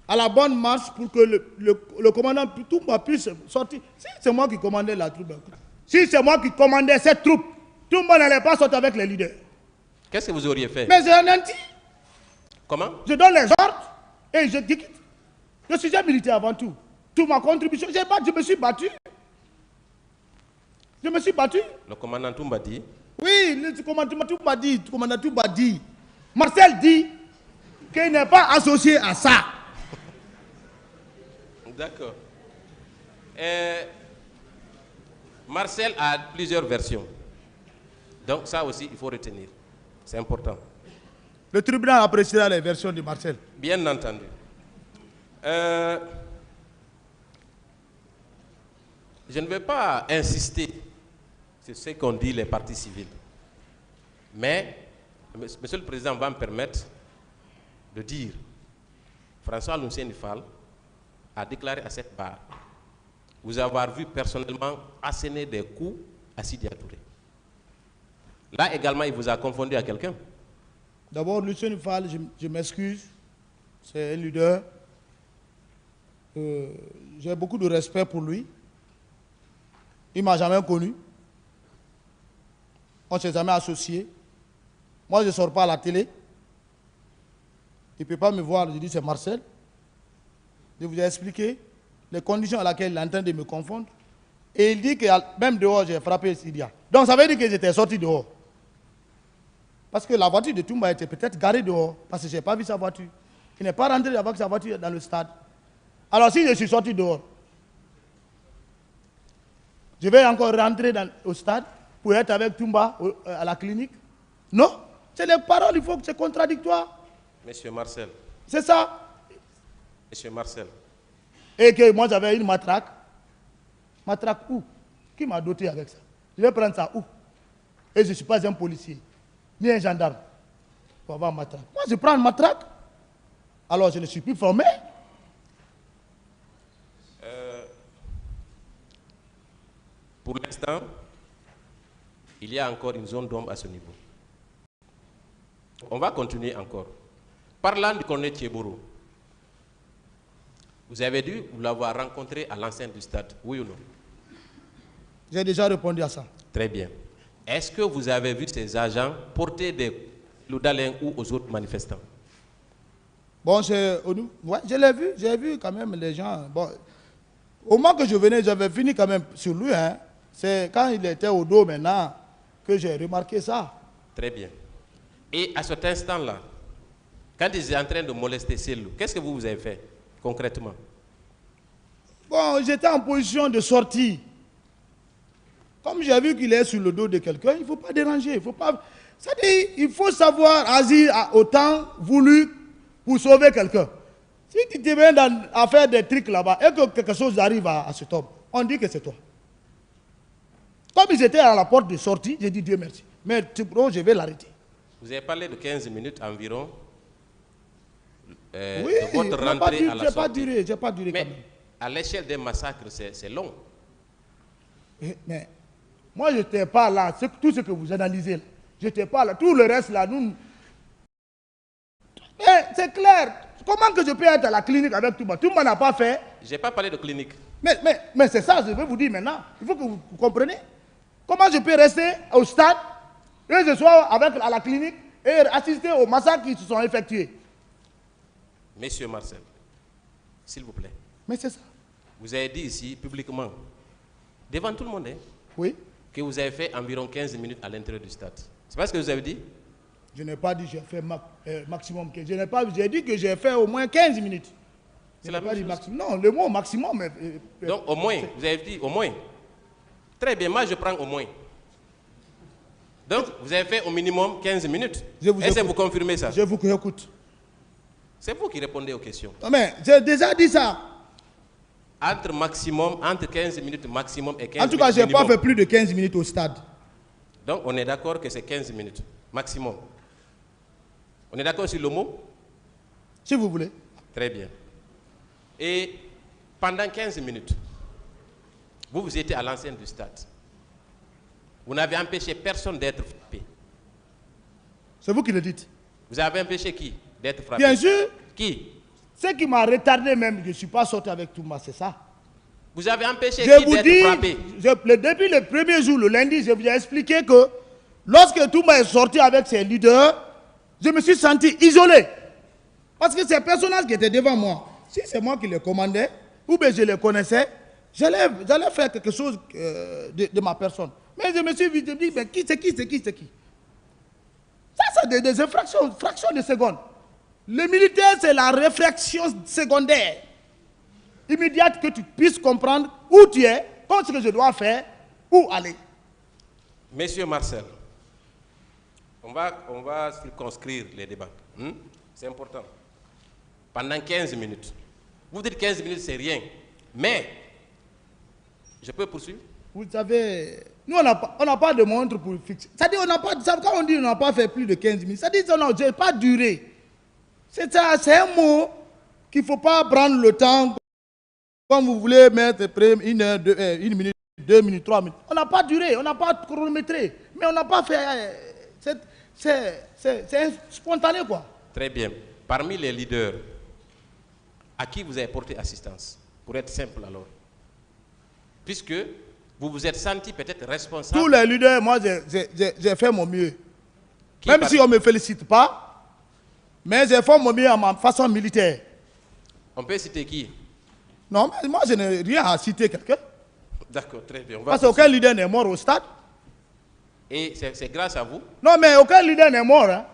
à la bonne marche pour que le commandant Toumba puisse sortir. Si c'est moi qui commandais la troupe, si c'est moi qui commandais cette troupe, Toumba n'allait pas sortir avec les leaders. Qu'est-ce que vous auriez fait? Mais c'est un anti. Comment? Je donne les ordres et je quitte. Je suis un militaire avant tout. Toute ma contribution, je me suis battu. Je me suis battu. Le commandant Toumba dit? Oui, le commandant Toumba dit. Marcel dit qu'il n'est pas associé à ça. D'accord. Marcel a plusieurs versions. Donc ça aussi, il faut retenir. C'est important. Le tribunal appréciera les versions de Marcel. Bien entendu. Je ne vais pas insister sur ce qu'ont dit les partis civils. Mais, Monsieur le Président va me permettre de dire, François Lucien Fall a déclaré à cette barre vous avoir vu personnellement asséner des coups à Sidi Touré. Là également, il vous a confondu à quelqu'un. D'abord, Lucien Fall, je m'excuse. C'est un leader. J'ai beaucoup de respect pour lui. Il ne m'a jamais connu. On ne s'est jamais associé. Moi, je ne sors pas à la télé. Il ne peut pas me voir. Je dis c'est Marcel. Je vous ai expliqué les conditions à laquelle il est en train de me confondre. Et il dit que même dehors, j'ai frappé Sidia. Donc ça veut dire que j'étais sorti dehors. Parce que la voiture de Toumba était peut-être garée dehors. Parce que je n'ai pas vu sa voiture. Il n'est pas rentré avec sa voiture dans le stade. Alors si je suis sorti dehors, je vais encore rentrer au stade pour être avec Toumba à la clinique? Non. C'est les paroles, il faut que c'est contradictoire. Monsieur Marcel. C'est ça. Monsieur Marcel. Et que moi j'avais une matraque. Matraque où? Qui m'a doté avec ça? Je vais prendre ça où? Et je ne suis pas un policier, ni un gendarme pour avoir une matraque. Moi je prends une matraque. Alors je ne suis plus formé. Pour l'instant, il y a encore une zone d'ombre à ce niveau. On va continuer encore. Parlant du colonel Thieboro, vous avez dû l'avoir rencontré à l'enceinte du stade, oui ou non? J'ai déjà répondu à ça. Très bien. Est-ce que vous avez vu ces agents porter des loudalins ou aux autres manifestants? Bon, ouais, je l'ai vu, j'ai vu quand même les gens. Bon, au moment que je venais, j'avais fini quand même sur lui. Hein. C'est quand il était au dos maintenant que j'ai remarqué ça. Très bien. Et à cet instant-là, quand ils étaient en train de molester Cellou, qu'est-ce que vous avez fait concrètement? Bon, j'étais en position de sortie. Comme j'ai vu qu'il est sur le dos de quelqu'un, il ne faut pas déranger. Il faut pas... C'est-à-dire, il faut savoir agir au temps voulu pour sauver quelqu'un. Si tu te mets à faire des trucs là-bas et que quelque chose arrive à cet homme, on dit que c'est toi. Comme ils étaient à la porte de sortie, j'ai dit Dieu merci. Mais je vais l'arrêter. Vous avez parlé de 15 minutes environ oui, de votre rentrée à la sortie. Je n'ai pas duré Mais quand même. à l'échelle des massacres, c'est long. Mais moi, je n'étais pas là. Tout ce que vous analysez, là, je n'étais pas là. Tout le reste, là, nous... Mais c'est clair. Comment que je peux être à la clinique avec Toumba? Toumba n'a pas fait. Je n'ai pas parlé de clinique. Mais c'est ça, je vais vous dire maintenant. Il faut que vous compreniez. Comment je peux rester au stade et je sois à la clinique et assister aux massacres qui se sont effectués? Monsieur Marcel, s'il vous plaît. Mais c'est ça. Vous avez dit ici, publiquement, devant tout le monde, hein, oui, que vous avez fait environ 15 minutes à l'intérieur du stade. C'est pas ce que vous avez dit? Je n'ai pas dit que j'ai fait maximum. J'ai dit que j'ai fait au moins 15 minutes. C'est la même chose. Non, le mot maximum. Donc au moins, vous avez dit au moins. Très bien, moi je prends au moins. Donc, vous avez fait au minimum 15 minutes. Est-ce que vous confirmez ça? Je vous écoute. C'est vous qui répondez aux questions. Non, mais j'ai déjà dit ça. Entre 15 minutes maximum et 15 minutes. En tout cas, je n'ai pas fait plus de 15 minutes au stade. Donc, on est d'accord que c'est 15 minutes maximum. On est d'accord sur le mot? Si vous voulez. Très bien. Et pendant 15 minutes, vous étiez à l'enceinte du stade. Vous n'avez empêché personne d'être frappé. C'est vous qui le dites. Vous avez empêché qui d'être frappé? Bien sûr. Qui? Ce qui m'a retardé même, je ne suis pas sorti avec Toumba, c'est ça. Vous avez empêché qui d'être frappé? Depuis le premier jour, le lundi, je vous ai expliqué que lorsque Toumba est sorti avec ses leaders, je me suis senti isolé. Parce que ces personnages qui étaient devant moi, si c'est moi qui les commandais, ou bien je les connaissais, j'allais faire quelque chose de ma personne. Mais je me suis dit, mais qui c'est qui? Ça, c'est des fractions de secondes. Le militaire, c'est la réflexion secondaire, immédiate, que tu puisses comprendre où tu es, ce que je dois faire, où aller. Monsieur Marcel, on va circonscrire les débats. C'est important. Pendant 15 minutes. Vous dites 15 minutes, c'est rien. Mais, je peux poursuivre? Vous savez, nous, on n'a pas de montre pour fixer. C'est-à-dire, quand on dit on n'a pas fait plus de 15 minutes, ça dit que non, je n'ai pas duré. C'est un mot qu'il ne faut pas prendre le temps comme vous voulez mettre 1 heure, 1 minute, 2 minutes, 3 minutes. On n'a pas duré, on n'a pas chronométré, mais on n'a pas fait. C'est spontané, quoi. Très bien. Parmi les leaders, à qui vous avez porté assistance? Pour être simple alors. Puisque vous vous êtes senti peut-être responsable. Tous les leaders, moi j'ai fait mon mieux. Même si on ne me félicite pas, mais j'ai fait mon mieux à ma façon militaire. On peut citer qui? Non, mais moi je n'ai rien à citer quelqu'un. D'accord, très bien. Parce qu'aucun leader n'est mort au stade. Et c'est grâce à vous? Non, mais aucun leader n'est mort. Hein.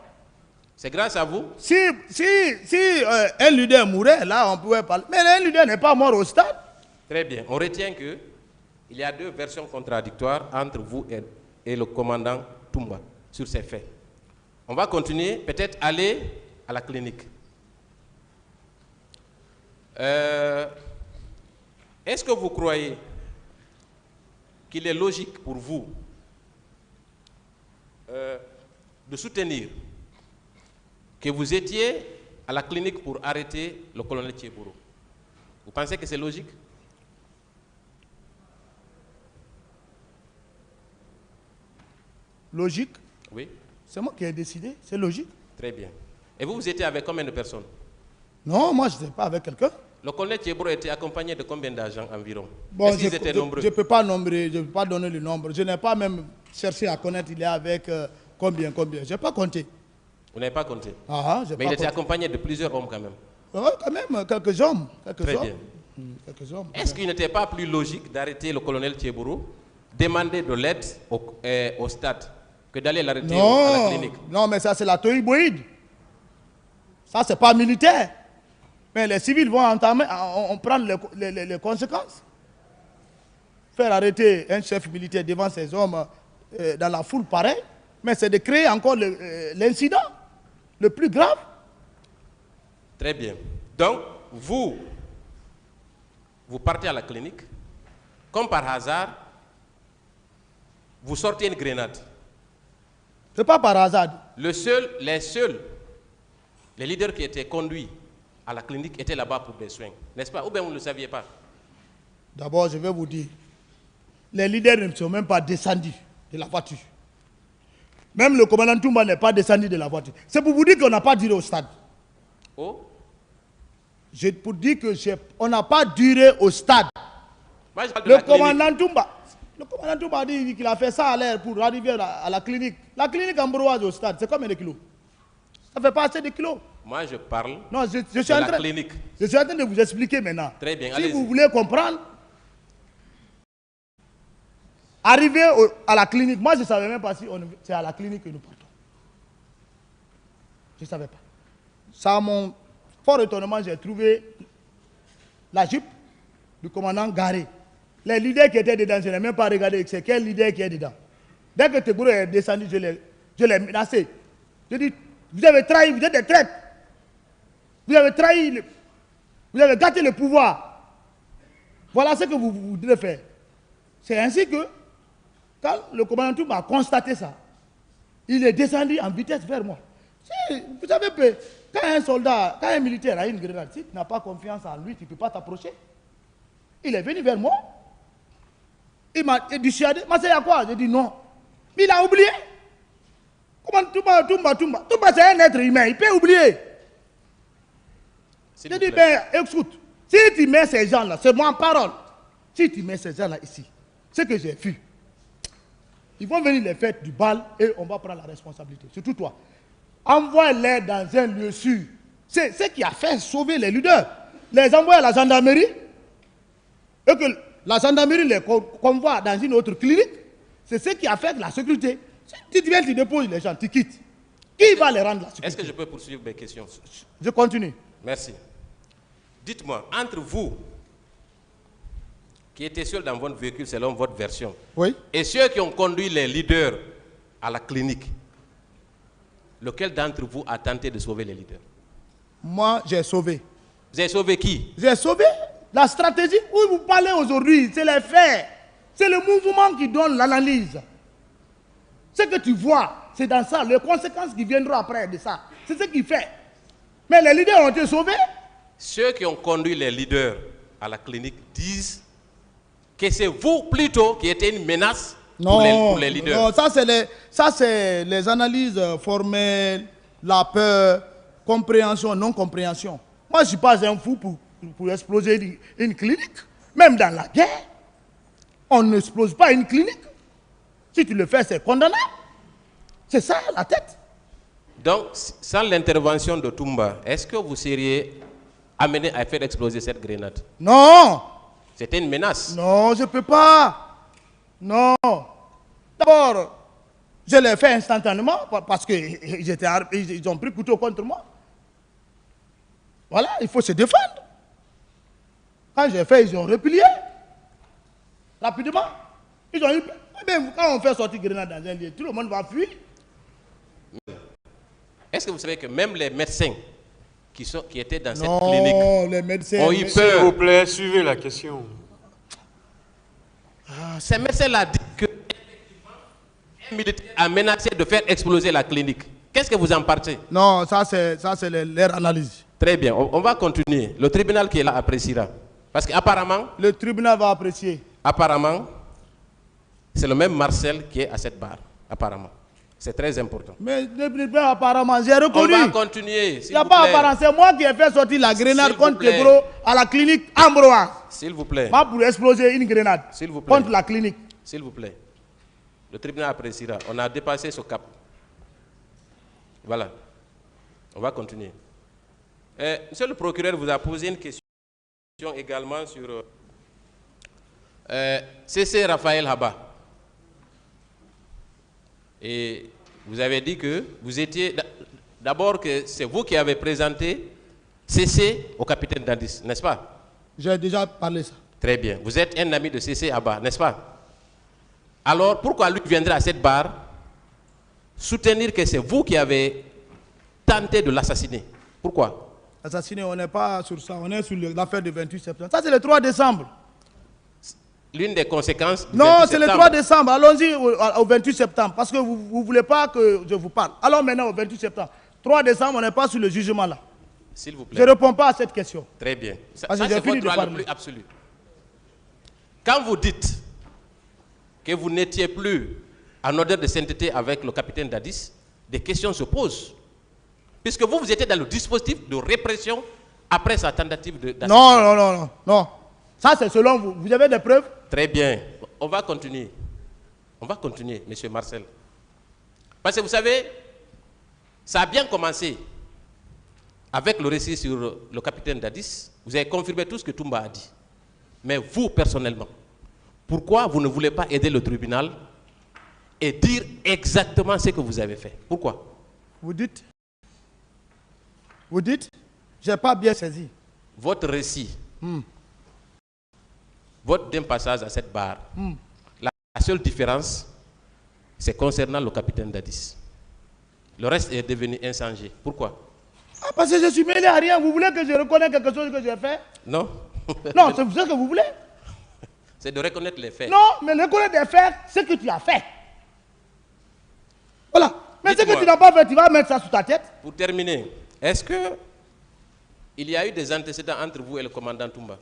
C'est grâce à vous? Si un leader mourait, là on pouvait parler. Mais un leader n'est pas mort au stade. Très bien. On retient que il y a deux versions contradictoires entre vous et le commandant Toumba sur ces faits. On va continuer, peut-être aller à la clinique. Est-ce que vous croyez qu'il est logique pour vous de soutenir que vous étiez à la clinique pour arrêter le colonel Thiebouro? Vous pensez que c'est logique? Logique? Oui. C'est moi qui ai décidé, c'est logique. Très bien. Et vous étiez avec combien de personnes? Non, moi je n'étais pas avec quelqu'un. Le colonel Thiebouro était accompagné de combien d'agents environ? Bon, est-ce qu'ils étaient nombreux? Je ne peux pas nombrer, je ne peux pas donner le nombre. Je n'ai pas même cherché à connaître, il est avec combien. Je n'ai pas compté. Vous n'avez pas compté? Mais il était accompagné de plusieurs hommes quand même? Oui, quand même, quelques hommes. Très bien. Est-ce qu'il n'était pas plus logique d'arrêter le colonel Thiebouro, demander de l'aide au stade, que d'aller l'arrêter à la clinique? Non, mais ça c'est la toïboïde. Ça c'est pas militaire. Mais les civils vont prendre les conséquences. Faire arrêter un chef militaire devant ses hommes dans la foule pareil, mais c'est de créer encore l'incident le plus grave. Très bien. Donc, vous partez à la clinique, comme par hasard, vous sortez une grenade. Ce n'est pas par hasard. Les leaders qui étaient conduits à la clinique étaient là-bas pour des soins, n'est-ce pas? Ou bien vous ne le saviez pas? D'abord, je vais vous dire, les leaders ne sont même pas descendus de la voiture. Même le commandant Toumba n'est pas descendu de la voiture. C'est pour vous dire qu'on n'a pas duré au stade. Oh? Je pour dire qu'on n'a pas duré au stade. Moi, je parle de le la commandant Toumba a dit qu'il a fait ça à l'air pour arriver à la clinique. La clinique ambroise au stade, c'est combien de kilos? Ça ne fait pas assez de kilos. Moi, je parle de la clinique. Je suis en train de vous expliquer maintenant. Très bien, si vous voulez comprendre, arriver à la clinique, moi je ne savais même pas si c'est à la clinique que nous partons. Je ne savais pas. Ça, à mon fort étonnement, j'ai trouvé la Jeep du commandant garé. Les leaders qui étaient dedans, je n'ai même pas regardé c'est quel leader qui est dedans. Dès que Tegboro est descendu, je l'ai menacé. Je dis, vous avez trahi, vous êtes des traîtres. Vous avez trahi, vous avez gâté le pouvoir. Voilà ce que vous devez faire. C'est ainsi que, quand le commandant Toumba a constaté ça, il est descendu en vitesse vers moi. Vous savez, quand un soldat, quand un militaire a une grenade, si tu n'as pas confiance en lui, tu ne peux pas t'approcher. Il est venu vers moi. Il m'a dissuadé. Mais c'est à quoi? J'ai dit non. Mais il a oublié. Comment Toumba, c'est un être humain. Il peut oublier. J'ai dit, ben, écoute, si tu mets ces gens-là, c'est moi en parole. Si tu mets ces gens-là ici, ce que j'ai vu, ils vont venir les fêtes du bal et on va prendre la responsabilité. Surtout toi. Envoie-les dans un lieu sûr. C'est ce qui a fait sauver les leaders. Les envoyer à la gendarmerie et que la gendarmerie les convoie dans une autre clinique. C'est ce qui a fait la sécurité. Si tu viens, tu déposes les gens, tu quittes. Qui va les rendre la sécurité? Est-ce que je peux poursuivre mes questions? Je continue. Merci. Dites-moi, entre vous, qui étaient seuls dans votre véhicule selon votre version, oui, et ceux qui ont conduit les leaders à la clinique, lequel d'entre vous a tenté de sauver les leaders? Moi, j'ai sauvé. Vous avez sauvé qui? J'ai sauvé. La stratégie où vous parlez aujourd'hui, c'est les faits. C'est le mouvement qui donne l'analyse. Ce que tu vois, c'est dans ça. Les conséquences qui viendront après de ça, c'est ce qui fait. Mais les leaders ont été sauvés. Ceux qui ont conduit les leaders à la clinique disent que c'est vous plutôt qui étiez une menace pour les leaders. Non, ça c'est les analyses formelles, la peur, compréhension, non-compréhension. Moi, je ne suis pas un fou pour exploser une clinique. Même dans la guerre, on n'explose pas une clinique. Si tu le fais, c'est condamnable. C'est ça, la tête. Donc, sans l'intervention de Toumba, est-ce que vous seriez amené à faire exploser cette grenade? Non. C'était une menace. Non, je ne peux pas. Non. D'abord, je l'ai fait instantanément parce qu'ils ont pris couteau contre moi. Voilà, il faut se défendre. Quand j'ai fait, ils ont replié. Rapidement. Ils ont eu... Même quand on fait sortir grenade dans un lieu, tout le monde va fuir. Est-ce que vous savez que même les médecins qui étaient dans cette Non, clinique les médecins ont eu S'il peur? vous plaît, suivez la question. Ces médecins-là disent que un militaire a menacé de faire exploser la clinique. Qu'est-ce que vous en pensez? Non, ça c'est leur analyse. Très bien, on va continuer. Le tribunal qui est là appréciera. Parce qu'apparemment, Le tribunal va apprécier. apparemment, c'est le même Marcel qui est à cette barre. Apparemment. C'est très important. Mais apparemment, j'ai On reconnu. va continuer. Il n'y a pas apparemment, c'est moi qui ai fait sortir la grenade contre Tegboro à la clinique Ambroise. S'il vous plaît. Pas pour exploser une grenade S'il vous plaît. contre la clinique. S'il vous plaît. Le tribunal appréciera. On a dépassé ce cap. Voilà. On va continuer. Monsieur le procureur vous a posé une question également sur CC Raphaël Haba. Et vous avez dit que vous étiez... D'abord que c'est vous qui avez présenté CC au capitaine Dadis, n'est-ce pas? J'ai déjà parlé ça. Très bien. Vous êtes un ami de CC Haba, n'est-ce pas? Alors, pourquoi lui viendrait à cette barre soutenir que c'est vous qui avez tenté de l'assassiner? Pourquoi? Assassiné, on n'est pas sur ça, on est sur l'affaire du 28 septembre. Ça, c'est le 3 décembre. L'une des conséquences du Non, 28 c'est le 3 décembre. Allons-y au 28 septembre, parce que vous ne voulez pas que je vous parle. Alors maintenant, au 28 septembre. 3 décembre, on n'est pas sur le jugement là. S'il vous Je plaît. ne réponds pas à cette question. Très bien. Ça Parce que c'est j'ai fini votre de droit le parler. plus absolu. Quand vous dites que vous n'étiez plus en odeur de sainteté avec le capitaine Dadis, des questions se posent. Puisque vous étiez dans le dispositif de répression après sa tentative d'assassinat. Non. Ça, c'est selon vous. Vous avez des preuves? Très bien. On va continuer. On va continuer, monsieur Marcel. Parce que vous savez, ça a bien commencé avec le récit sur le capitaine Dadis. Vous avez confirmé tout ce que Toumba a dit. Mais vous, personnellement, pourquoi vous ne voulez pas aider le tribunal et dire exactement ce que vous avez fait? Pourquoi? Vous dites? Je n'ai pas bien saisi. Votre récit. vote d'un passage à cette barre. La seule différence, c'est concernant le capitaine Dadis. Le reste est devenu inchangé. Pourquoi? Ah, parce que je suis mêlé à rien. Vous voulez que je reconnaisse quelque chose que j'ai fait? Non. Non, c'est ça que vous voulez? C'est de reconnaître les faits. Non, mais reconnaître les faits, c'est ce que tu as fait. Voilà. Mais ce que tu n'as pas fait, tu vas mettre ça sous ta tête. Pour terminer, est-ce que il y a eu des antécédents entre vous et le commandant Toumba?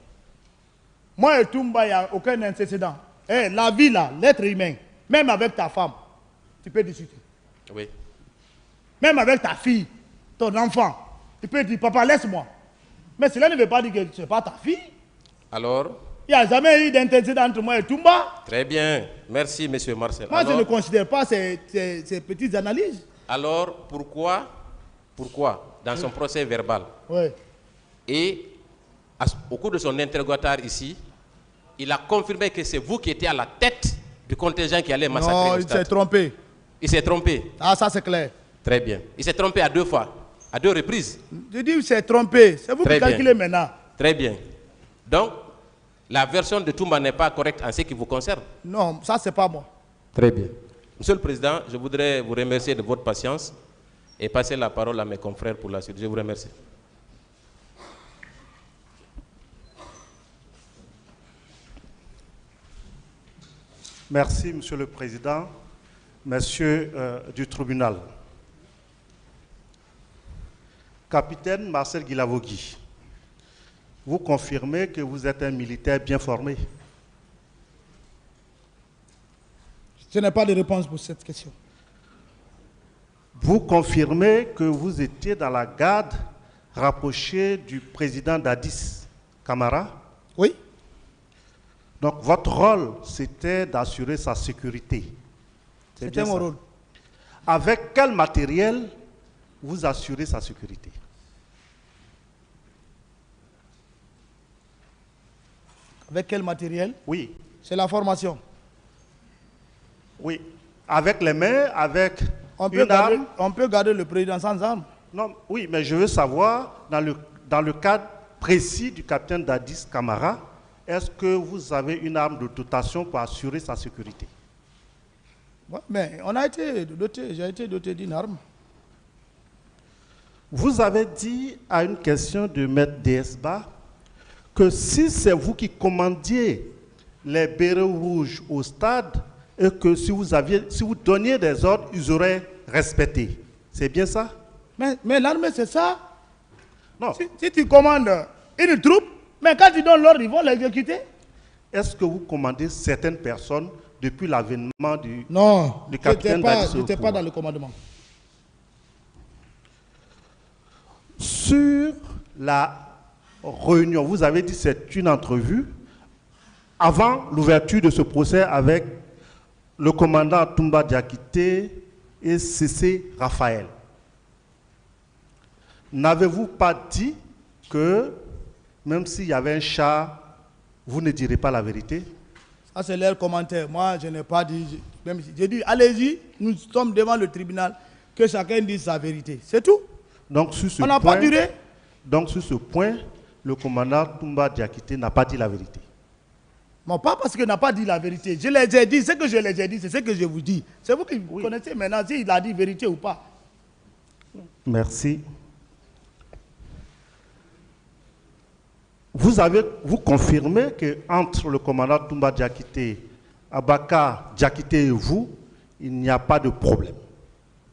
Moi et Toumba, il n'y a aucun antécédent. Eh, la vie, là, l'être humain, même avec ta femme, tu peux discuter. Oui. Même avec ta fille, ton enfant, tu peux dire, papa, laisse-moi. Mais cela ne veut pas dire que ce n'est pas ta fille. Alors? Il n'y a jamais eu d'antécédent entre moi et Toumba. Très bien. Merci, monsieur Marcel. Moi, alors, je ne considère pas ces petites analyses. Alors, pourquoi, dans son procès verbal, Oui. et au cours de son interrogatoire ici, il a confirmé que c'est vous qui étiez à la tête du contingent qui allait massacrer Non, le il stade. s'est trompé. Il s'est trompé. Ah, ça c'est clair. Très bien. Il s'est trompé à 2 fois, à 2 reprises. Je dis il s'est trompé. C'est vous Très qui calculez maintenant. Très bien. Donc, la version de Toumba n'est pas correcte en ce qui vous concerne. Non, ça c'est pas moi. Très bien. Monsieur le Président, je voudrais vous remercier de votre patience et passer la parole à mes confrères pour la suite. Je vous remercie. Merci, Monsieur le Président. Messieurs du tribunal. Capitaine Marcel Guilavogui, vous confirmez que vous êtes un militaire bien formé? Je n'ai pas de réponse pour cette question. Vous confirmez que vous étiez dans la garde rapprochée du président Dadis Camara? Oui. Donc votre rôle, c'était d'assurer sa sécurité. C'était mon rôle. Avec quel matériel vous assurez sa sécurité? Avec quel matériel? Oui. C'est la formation. Oui. Avec les mains, avec On une arme? on peut garder le président sans arme. Non, oui, mais je veux savoir, dans le cadre précis du capitaine Dadis Camara, est-ce que vous avez une arme de dotation pour assurer sa sécurité? Ouais, mais on a été doté, j'ai été doté d'une arme. Vous avez dit à une question de Maître DSBA que si c'est vous qui commandiez les bérets rouges au stade et que si vous donniez des ordres, ils auraient respecté. C'est bien ça? Mais l'armée, c'est ça. Non. Si tu commandes une troupe, mais quand tu donnes l'ordre, ils vont l'exécuter. Est-ce que vous commandez certaines personnes depuis l'avènement du Non, capitaine Dadis? je n'étais pas dans le commandement. Sur la réunion, vous avez dit que c'est une entrevue avant l'ouverture de ce procès avec le commandant Toumba Diakité et CC Raphaël. N'avez-vous pas dit que même s'il y avait un chat, vous ne direz pas la vérité? Ça, c'est leur commentaire. Moi, je n'ai pas dit. J'ai dit, allez-y, nous sommes devant le tribunal, que chacun dise sa vérité. C'est tout. Donc, sur ce On n'a pas duré. Donc, sur ce point, le commandant Toumba Diakité n'a pas dit la vérité. Non, pas parce qu'il n'a pas dit la vérité. Je les ai dit, ce que je les ai dit, c'est ce que je vous dis. C'est vous qui connaissez maintenant s'il a dit vérité ou pas. Merci. Vous confirmez qu'entre le commandant Toumba Diakité, Abaka Diakité et vous, il n'y a pas de problème.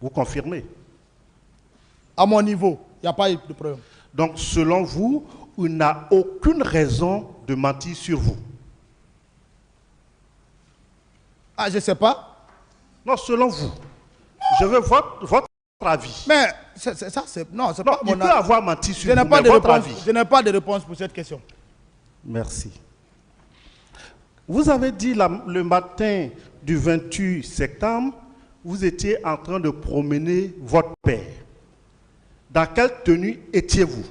Vous confirmez? À mon niveau, il n'y a pas eu de problème. Donc, selon vous, il n'a aucune raison de mentir sur vous? Ah, je ne sais pas. Non, selon vous. Je veux votre avis. Mais ça, c'est... Non, c'est pas mon avis. Il peut avoir menti sur vous, mais votre avis. Je n'ai pas de réponse pour cette question. Merci. Vous avez dit le matin du 28 septembre, vous étiez en train de promener votre père. Dans quelle tenue étiez-vous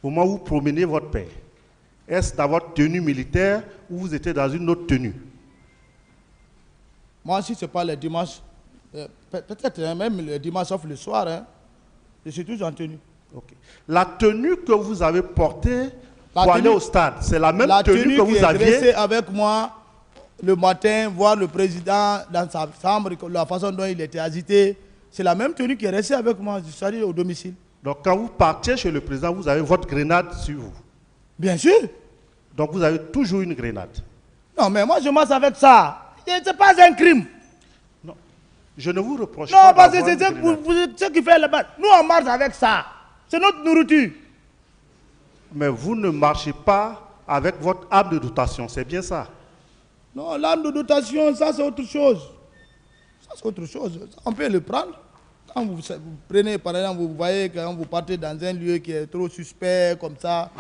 au moment où vous promenez votre père? Est-ce dans votre tenue militaire ou vous étiez dans une autre tenue? Moi, si ce n'est pas le dimanche, peut-être même le dimanche, sauf le soir, hein, je suis toujours en tenue. Okay. La tenue que vous avez portée pour aller au stade. C'est la même tenue que vous aviez. Dressée avec moi le matin, voir le président dans sa chambre, la façon dont il était agité. C'est la même tenue qui est restée avec moi. Je suis allé au domicile. Donc quand vous partiez chez le président, vous avez votre grenade sur vous. Bien sûr. Donc vous avez toujours une grenade. Non, mais moi je marche avec ça. Ce n'est pas un crime. Non. Je ne vous reproche Non, pas. Non, parce que c'est grenade. ce qui fait le bas. Nous on marche avec ça. C'est notre nourriture. Mais vous ne marchez pas avec votre arme de dotation, c'est bien ça? Non, l'arme de dotation, ça c'est autre chose. Ça c'est autre chose. On peut le prendre. Quand vous prenez, par exemple, vous voyez quand vous partez dans un lieu qui est trop suspect, comme ça,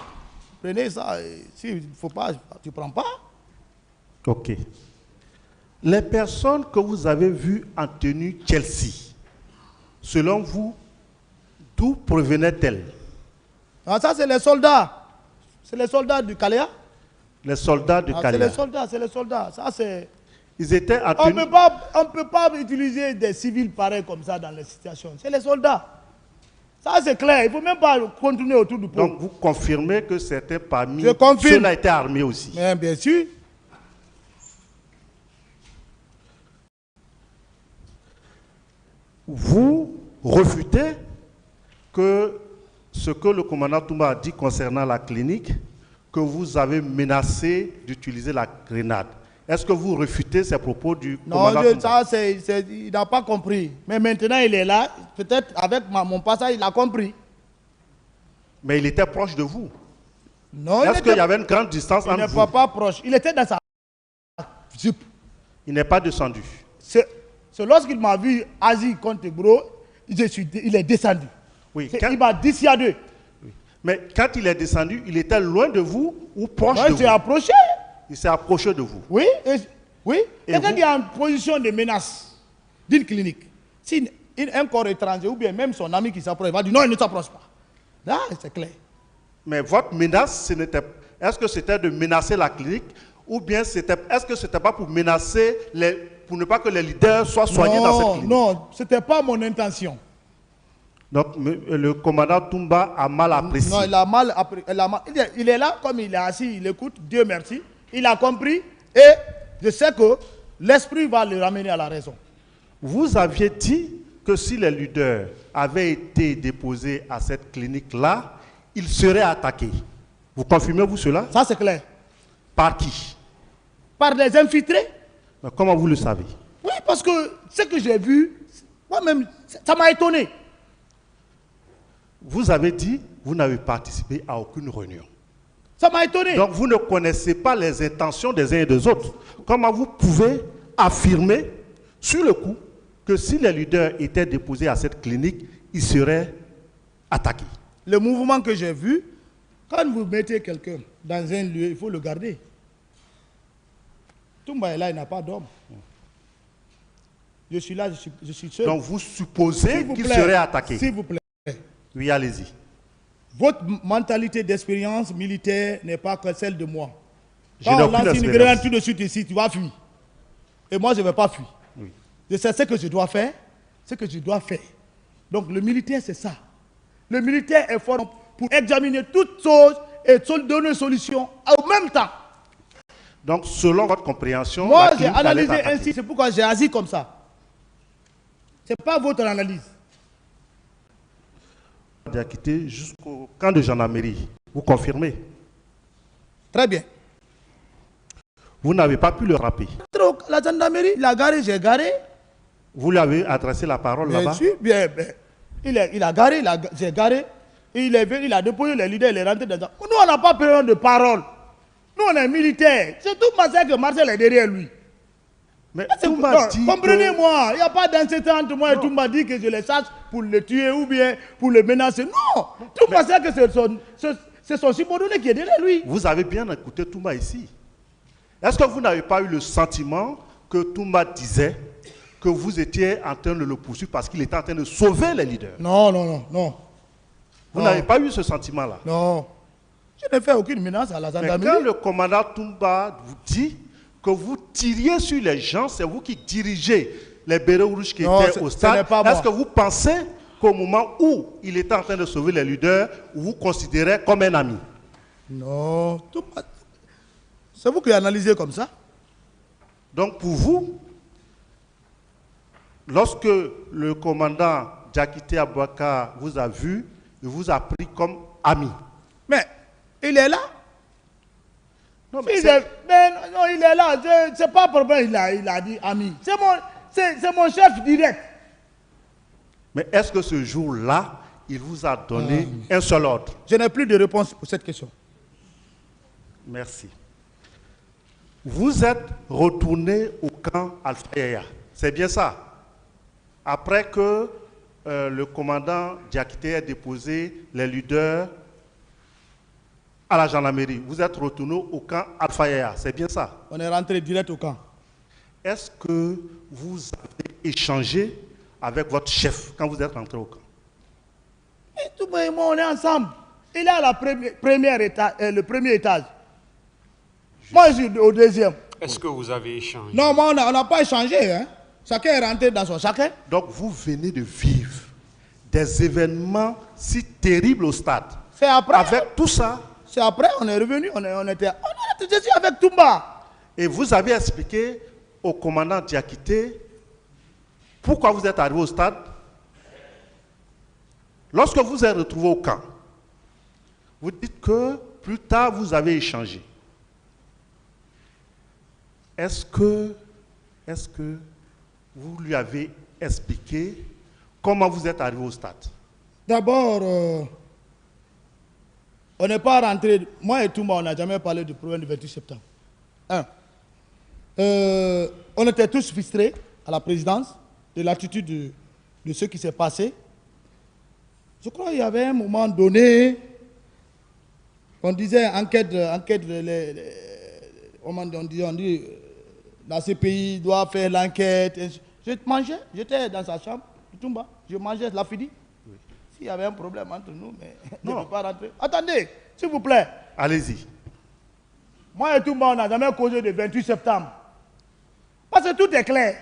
prenez ça. S'il ne faut pas, tu ne prends pas. Ok. Les personnes que vous avez vues en tenue Chelsea, selon vous, d'où provenaient-elles? Ah, ça, c'est les soldats. C'est les soldats du Kalea. Les soldats du Kalea. C'est les soldats. Ça, c'est... Ils étaient en On tenue... ne peut pas utiliser des civils pareils comme ça dans les situations. C'est les soldats. Ça, c'est clair. Il ne faut même pas continuer autour du pot. Donc, vous confirmez que certains parmi ceux-là étaient armés aussi? Mais bien sûr. Vous refutez que ce que le commandant Toumba a dit concernant la clinique, que vous avez menacé d'utiliser la grenade. Est-ce que vous refutez ces propos du commandant Toumba? Ça, il n'a pas compris. Mais maintenant, il est là. Peut-être avec mon passage, il a compris. Mais il était proche de vous. Non. Est-ce qu'il y avait une grande distance entre vous? Il n'est pas proche. Il était dans sa jupe. Il n'est pas descendu. C'est lorsqu'il m'a vu Asie contre Gros, il est descendu. Oui, Il m'a dissuadé. Oui. Mais quand il est descendu, il était loin de vous ou proche de vous? Il s'est approché. Il s'est approché de vous. Oui. Oui. Quelqu'un vous? qui est en position de menace d'une clinique, si un corps étranger ou bien même son ami qui s'approche, il va dire non, il ne s'approche pas. Là, c'est clair. Mais votre menace, est-ce que c'était de menacer la clinique ou bien est-ce que c'était pas pour menacer, pour ne pas que les leaders soient soignés dans cette clinique? Non, ce n'était pas mon intention. Donc le commandant Toumba a mal apprécié. Non, il a mal appris. Il est là, comme il est assis, il écoute, Dieu merci. Il a compris et je sais que l'esprit va le ramener à la raison. Vous aviez dit que si les leaders avaient été déposés à cette clinique-là, ils seraient attaqués. Vous confirmez-vous cela? Ça, c'est clair. Par qui? Par des infiltrés. Mais comment vous le savez? Oui, parce que ce que j'ai vu, moi-même, ça m'a étonné. Vous avez dit, vous n'avez participé à aucune réunion. Ça m'a étonné. Donc vous ne connaissez pas les intentions des uns et des autres. Comment vous pouvez affirmer sur le coup que si les leaders étaient déposés à cette clinique, ils seraient attaqués? Le mouvement que j'ai vu, quand vous mettez quelqu'un dans un lieu, il faut le garder. Toumba est là, il n'a pas d'homme. Je suis là, je suis seul. Donc vous supposez qu'il serait attaqué? S'il vous plaît. Oui, allez-y. Votre mentalité d'expérience militaire n'est pas que celle de moi. Je n'ai Quand on aucune lance une expérience. grenade tout de suite ici, tu vas fuir. Et moi, je ne vais pas fuir. Oui. Je sais ce que je dois faire, ce que je dois faire. Donc le militaire, c'est ça. Le militaire est fort pour examiner toutes choses et donner une solution au même temps. Donc, selon votre compréhension, Moi, la j'ai clinique allait analysé être attaquée. ainsi, c'est pourquoi j'ai agi comme ça. Ce n'est pas votre analyse. Il a quitté jusqu'au camp de gendarmerie. Vous confirmez? Très bien. Vous n'avez pas pu le frapper. La gendarmerie, il a garé, j'ai garé. Vous lui avez adressé la parole là-bas? Bien sûr, bien. Il a garé, j'ai garé. Il est venu, il a déposé les leaders, il est rentré dedans. Nous, on n'a pas besoin de parole. Nous, on est militaires. C'est tout Marcel que Marcel est derrière lui. Mais Toumba dit comprenez-moi, il n'y a pas d'incident entre moi et Toumba dit que je les chasse pour le tuer ou bien pour le menacer. Non, Toumba sait que c'est son subordonné qui est derrière lui. Vous avez bien écouté Toumba ici. Est-ce que vous n'avez pas eu le sentiment que Toumba disait que vous étiez en train de le poursuivre parce qu'il était en train de sauver les leaders? Non, non, non, non. Vous n'avez pas eu ce sentiment-là? Non. Je n'ai fait aucune menace à la Mais gendarmerie. quand le commandant Toumba vous dit que vous tiriez sur les gens, c'est vous qui dirigez les bérets rouges qui Non, étaient au ce stade. n'est pas moi. Est-ce que vous pensez qu'au moment où il était en train de sauver les leaders, vous vous considérez comme un ami? Non, c'est vous qui analysez comme ça. Donc pour vous, lorsque le commandant Diakité Aboubacar vous a vu, il vous a pris comme ami. Mais il est là. Non, il est là. C'est pas problème, il a dit ami. C'est mon chef direct. Mais est-ce que ce jour-là, il vous a donné un seul ordre? Je n'ai plus de réponse pour cette question. Merci. Vous êtes retourné au camp Alpha Yaya. C'est bien ça? Après que le commandant Diakité ait déposé les leaders à la gendarmerie, vous êtes retourné au camp Alpha Yaya. C'est bien ça? On est rentré direct au camp. Est-ce que vous avez échangé avec votre chef quand vous êtes rentré au camp? Et tout et moi, on est ensemble. Il est à la le premier étage. Moi, je suis au deuxième. Est-ce que vous avez échangé? Non, moi, on n'a pas échangé. Hein. Chacun est rentré dans son chacun. Donc, vous venez de vivre des événements si terribles au stade. C'est après. Avec tout ça. C'est après, on est revenu. Je suis avec Toumba. Et vous avez expliqué au commandant Diakité pourquoi vous êtes arrivé au stade. Lorsque vous êtes retrouvé au camp, vous dites que plus tard vous avez échangé. Est-ce que vous lui avez expliqué comment vous êtes arrivé au stade? D'abord, on n'est pas rentré. Moi et Toumba, on n'a jamais parlé du problème du 28 septembre. On était tous frustrés à la présidence de l'attitude de ce qui s'est passé. Je crois qu'il y avait un moment donné, on disait enquête on dit la CPI doit faire l'enquête. Je mangeais, j'étais dans sa chambre, Toumba, je mangeais la fidi. Oui. S'il y avait un problème entre nous, mais non. Je ne peux pas rentrer. Attendez, s'il vous plaît. Allez-y. Moi et Toumba, on n'a jamais causé de 28 septembre. Parce que tout est clair.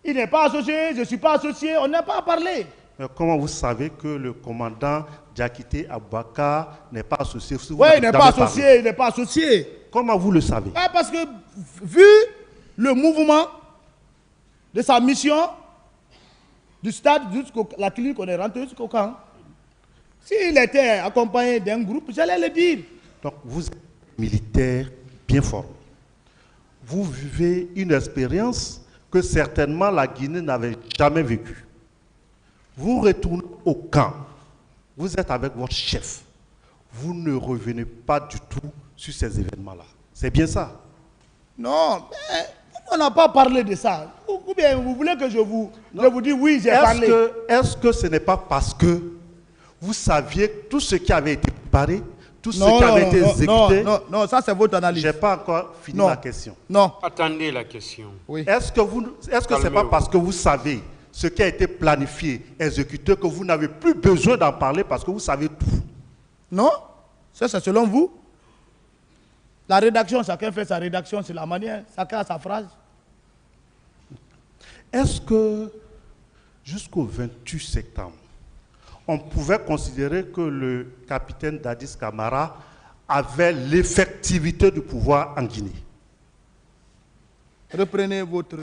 Il n'est pas associé, je ne suis pas associé, on n'a pas parlé. Mais comment vous savez que le commandant Diakité Aboubacar n'est pas associé? Oui, il n'est pas associé, il n'est pas associé. Comment vous le savez? Parce que, vu le mouvement de sa mission, du stade jusqu'à la clinique, on est rentré jusqu'au camp. S'il était accompagné d'un groupe, j'allais le dire. Donc, vous êtes militaire bien formé. Vous vivez une expérience que certainement la Guinée n'avait jamais vécue. Vous retournez au camp. Vous êtes avec votre chef. Vous ne revenez pas du tout sur ces événements-là. C'est bien ça? Non, mais on n'a pas parlé de ça. Ou bien vous voulez que je vous dise oui, j'ai parlé. Est-ce que ce n'est pas parce que vous saviez tout ce qui avait été préparé, tout ce qui avait été exécuté? Non, ça c'est votre analyse. Je n'ai pas encore fini ma question. Non. Attendez la question. Oui. Est-ce que ce n'est pas parce que vous savez ce qui a été planifié, exécuté, que vous n'avez plus besoin d'en parler parce que vous savez tout? Non, ça c'est selon vous. La rédaction, chacun fait sa rédaction, c'est la manière, chacun a sa phrase. Est-ce que jusqu'au 28 septembre, on pouvait considérer que le capitaine Dadis Camara avait l'effectivité du pouvoir en Guinée? Reprenez votre...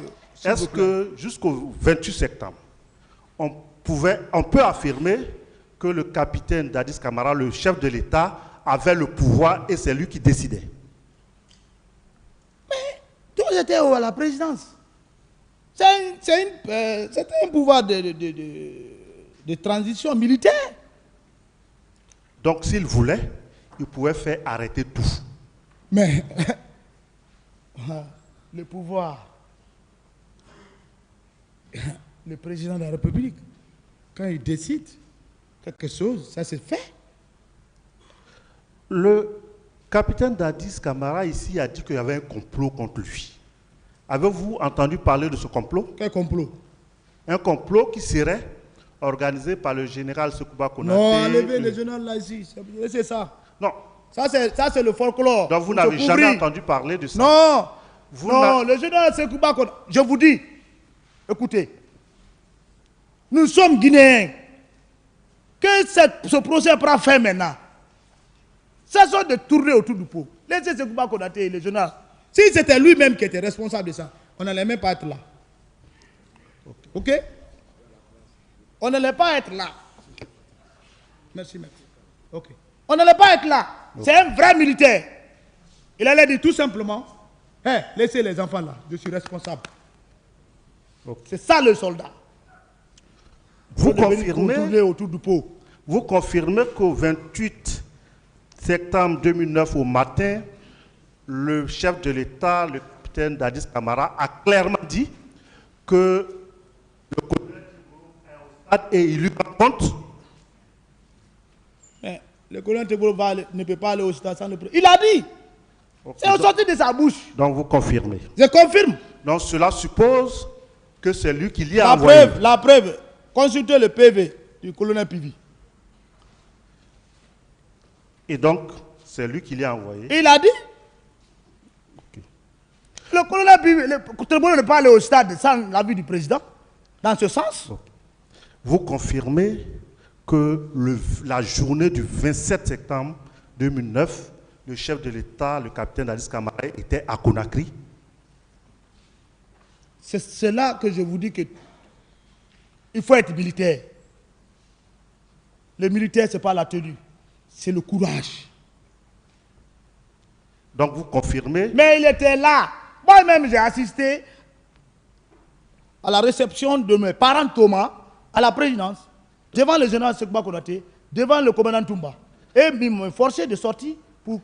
Est-ce que jusqu'au 28 septembre, on peut affirmer que le capitaine Dadis Camara, le chef de l'État, avait le pouvoir et c'est lui qui décidait? Mais tous étaient à la présidence. C'était un pouvoir de transition militaire. Donc s'il voulait, il pouvait faire arrêter tout. Mais le pouvoir, le président de la République, quand il décide quelque chose, ça se fait. Le capitaine Dadis Camara ici a dit qu'il y avait un complot contre lui. Avez-vous entendu parler de ce complot? Quel complot? Un complot qui serait organisé par le général Sekouba Konaté. Non, enlevez le général là ici, c'est ça. Non. Ça c'est le folklore. Donc vous n'avez jamais entendu parler de ça? Non. Non, le général Sekouba Konaté, je vous dis, écoutez, nous sommes Guinéens. Que ce procès prend fin maintenant. Cessons de tourner autour du pot. Laissez Sekouba Konaté et les journalistes. Si c'était lui-même qui était responsable de ça, on n'allait même pas être là. Ok? On n'allait pas être là. Merci, maître. Ok. On n'allait pas être là. C'est un vrai militaire. Il allait dire tout simplement, hey, laissez les enfants là, je suis responsable. C'est ça le soldat. Vous confirmez, tourner autour du pot. vous confirmez qu'au 28 septembre 2009 au matin, le chef de l'État, le capitaine Dadis Camara, a clairement dit que le colonel est au stade et il lui raconte. Mais le colonel Teboro ne peut pas aller au stade sans le président. Il a dit. C'est ressorti de sa bouche. Donc vous confirmez. Je confirme. Donc cela suppose que c'est lui qui l'y a envoyé. La preuve. Consultez le PV du colonel Pivi. Et donc, c'est lui qui l'y a envoyé. Il a dit. Okay. Le colonel Pivi, tout le monde ne peut pas aller au stade sans l'avis du président. Dans ce sens. Okay. Vous confirmez que la journée du 27 septembre 2009, le chef de l'État, le capitaine Dadis Camara, était à Conakry. C'est là que je vous dis que il faut être militaire. Le militaire, ce n'est pas la tenue, c'est le courage. Donc vous confirmez? Mais il était là. Moi-même, j'ai assisté à la réception de mes parents Thomas à la présidence, devant le général Sekouba Konaté, devant le commandant Toumba. Et ils m'ont forcé de sortir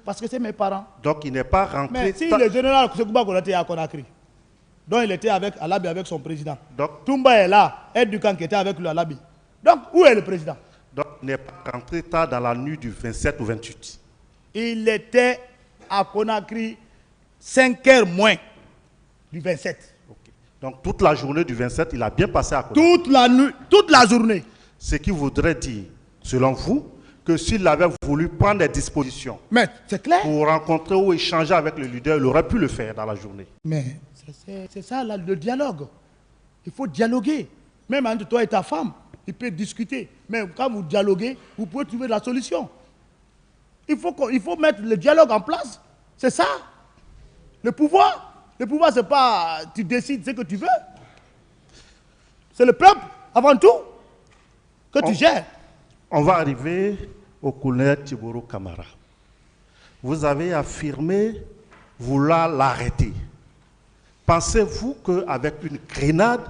parce que c'est mes parents. Donc il n'est pas rentré. Mais si le général Sekouba Konaté est à Conakry, donc il était avec Alabi avec son président. Donc, Toumba est là, aide du camp qui était avec le Alabi. Donc où est le président? Donc il n'est pas rentré tard dans la nuit du 27 au 28. Il était à Conakry 5h moins du 27. Okay. Donc toute la journée du 27, il a bien passé à Conakry. Toute la nuit, toute la journée. Ce qui voudrait dire, selon vous, que s'il avait voulu prendre des dispositions mais c'est clair, pour rencontrer ou échanger avec le leader, il aurait pu le faire dans la journée. Mais c'est ça là, le dialogue. Il faut dialoguer. Même entre toi et ta femme, il peut discuter. Mais quand vous dialoguez, vous pouvez trouver la solution. Il faut mettre le dialogue en place. C'est ça. Le pouvoir, c'est pas tu décides ce que tu veux. C'est le peuple, avant tout, que tu gères. On va arriver au colonel Teboro Camara. Vous avez affirmé vouloir l'arrêter. Pensez-vous qu'avec une grenade,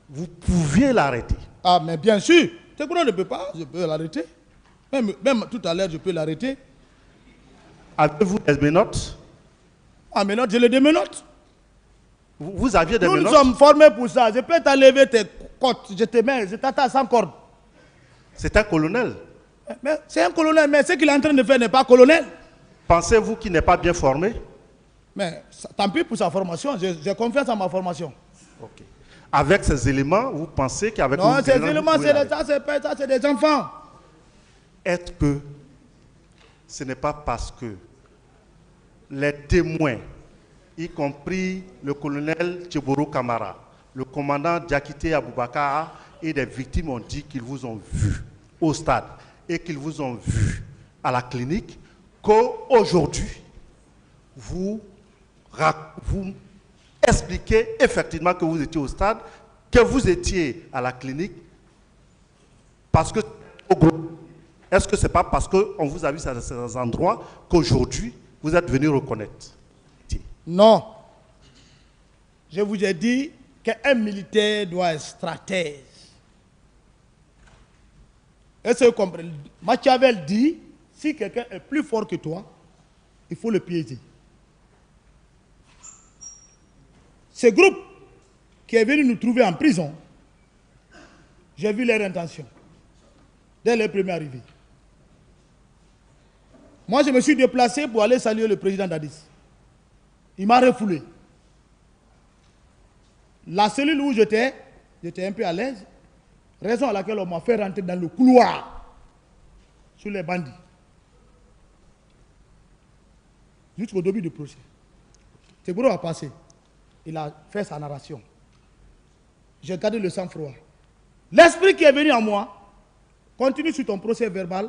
vous pouviez l'arrêter? Ah, mais bien sûr. C'est qu'on ne peut pas, je peux l'arrêter. Même tout à l'heure, je peux l'arrêter. Avez-vous des menottes? Ah, menottes, je les démenote. Vous aviez des menottes? Nous sommes formés pour ça. Je peux t'enlever tes côtes, je te mets, je t'attache sans corde. C'est un colonel. Mais c'est un colonel, mais ce qu'il est en train de faire n'est pas colonel. Pensez-vous qu'il n'est pas bien formé? Mais tant pis pour sa formation, j'ai confiance en ma formation. Okay. Avec ces éléments, vous pensez qu'avec... Non, ces éléments, c'est des enfants. Est-ce que ce n'est pas parce que les témoins, y compris le colonel Teboro Camara, le commandant Diakité Aboubakar et des victimes ont dit qu'ils vous ont vu au stade et qu'ils vous ont vu à la clinique, qu'aujourd'hui, vous expliquez effectivement que vous étiez au stade, que vous étiez à la clinique, parce que est-ce que ce n'est pas parce qu'on vous a vu à ces endroits qu'aujourd'hui, vous êtes venu reconnaître? Non. Je vous ai dit qu'un militaire doit être stratège. Est-ce que vous comprenez? Machiavel dit, si quelqu'un est plus fort que toi, il faut le piéger. Ce groupe qui est venu nous trouver en prison, j'ai vu leur intention dès leur première arrivée. Moi, je me suis déplacé pour aller saluer le président Dadis. Il m'a refoulé. La cellule où j'étais un peu à l'aise, raison à laquelle on m'a fait rentrer dans le couloir sur les bandits. Jusqu'au début du procès. Teboro a passé. Il a fait sa narration. J'ai gardé le sang-froid. L'esprit qui est venu en moi continue sur ton procès verbal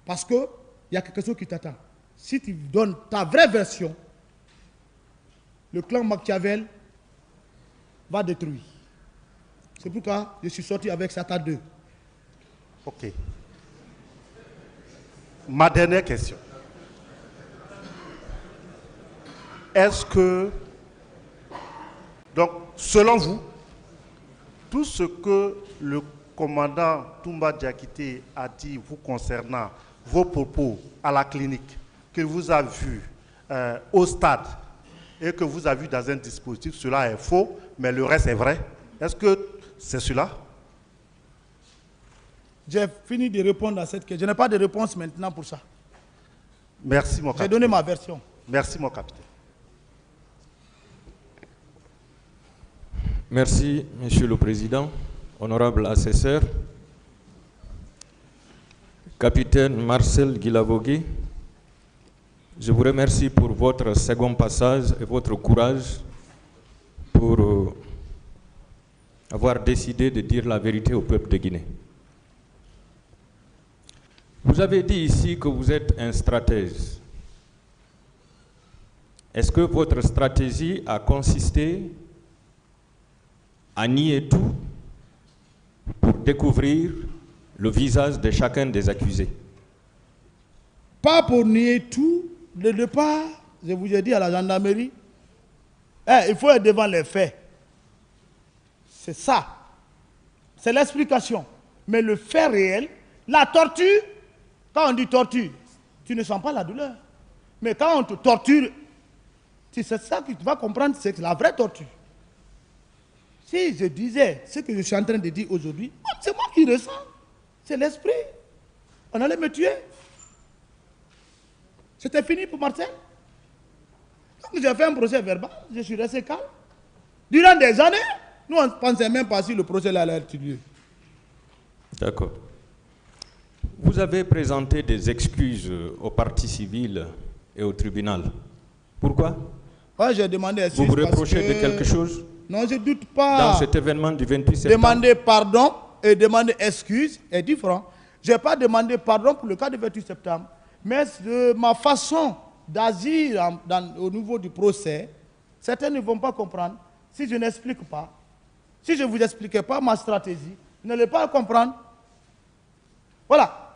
parce que il y a quelque chose qui t'attend. Si tu donnes ta vraie version, le clan Machiavel va détruire. C'est pourquoi je suis sorti avec Satan 2. Ok. Ma dernière question. Est-ce que, donc, selon vous, tout ce que le commandant Toumba Diakité a dit vous concernant vos propos à la clinique, qu'il vous a vu au stade et que vous avez vu dans un dispositif, cela est faux, mais le reste est vrai. Est-ce que c'est cela? J'ai fini de répondre à cette question. Je n'ai pas de réponse maintenant pour ça. Merci, mon capitaine. J'ai donné ma version. Merci, mon capitaine. Merci, Monsieur le Président, honorable assesseur, capitaine Marcel Guilavogui. Je vous remercie pour votre second passage et votre courage pour avoir décidé de dire la vérité au peuple de Guinée. Vous avez dit ici que vous êtes un stratège. Est-ce que votre stratégie a consisté à nier tout pour découvrir le visage de chacun des accusés? Pas pour nier tout. De départ, je vous ai dit à la gendarmerie, il faut être devant les faits. C'est ça. C'est l'explication. Mais le fait réel, la torture, quand on dit torture, tu ne sens pas la douleur. Mais quand on te torture, c'est ça que tu vas comprendre, c'est la vraie torture. Si je disais ce que je suis en train de dire aujourd'hui, c'est moi qui ressens. C'est l'esprit. On allait me tuer. C'était fini pour Marcel. Donc j'ai fait un procès verbal, je suis resté calme. Durant des années, nous on ne pensait même pas si le procès allait être lieu. D'accord. Vous avez présenté des excuses aux parties civiles et au tribunal. Pourquoi? Ouais, j'ai demandé excuse. Vous vous reprochez de quelque chose? Non, je ne doute pas. Dans cet événement du 28 septembre? Demander pardon et demander excuse est différent. Je n'ai pas demandé pardon pour le cas du 28 septembre. Mais ma façon d'agir au niveau du procès, certains ne vont pas comprendre. Si je n'explique pas, si je ne vous expliquais pas ma stratégie, vous n'allez pas comprendre. Voilà.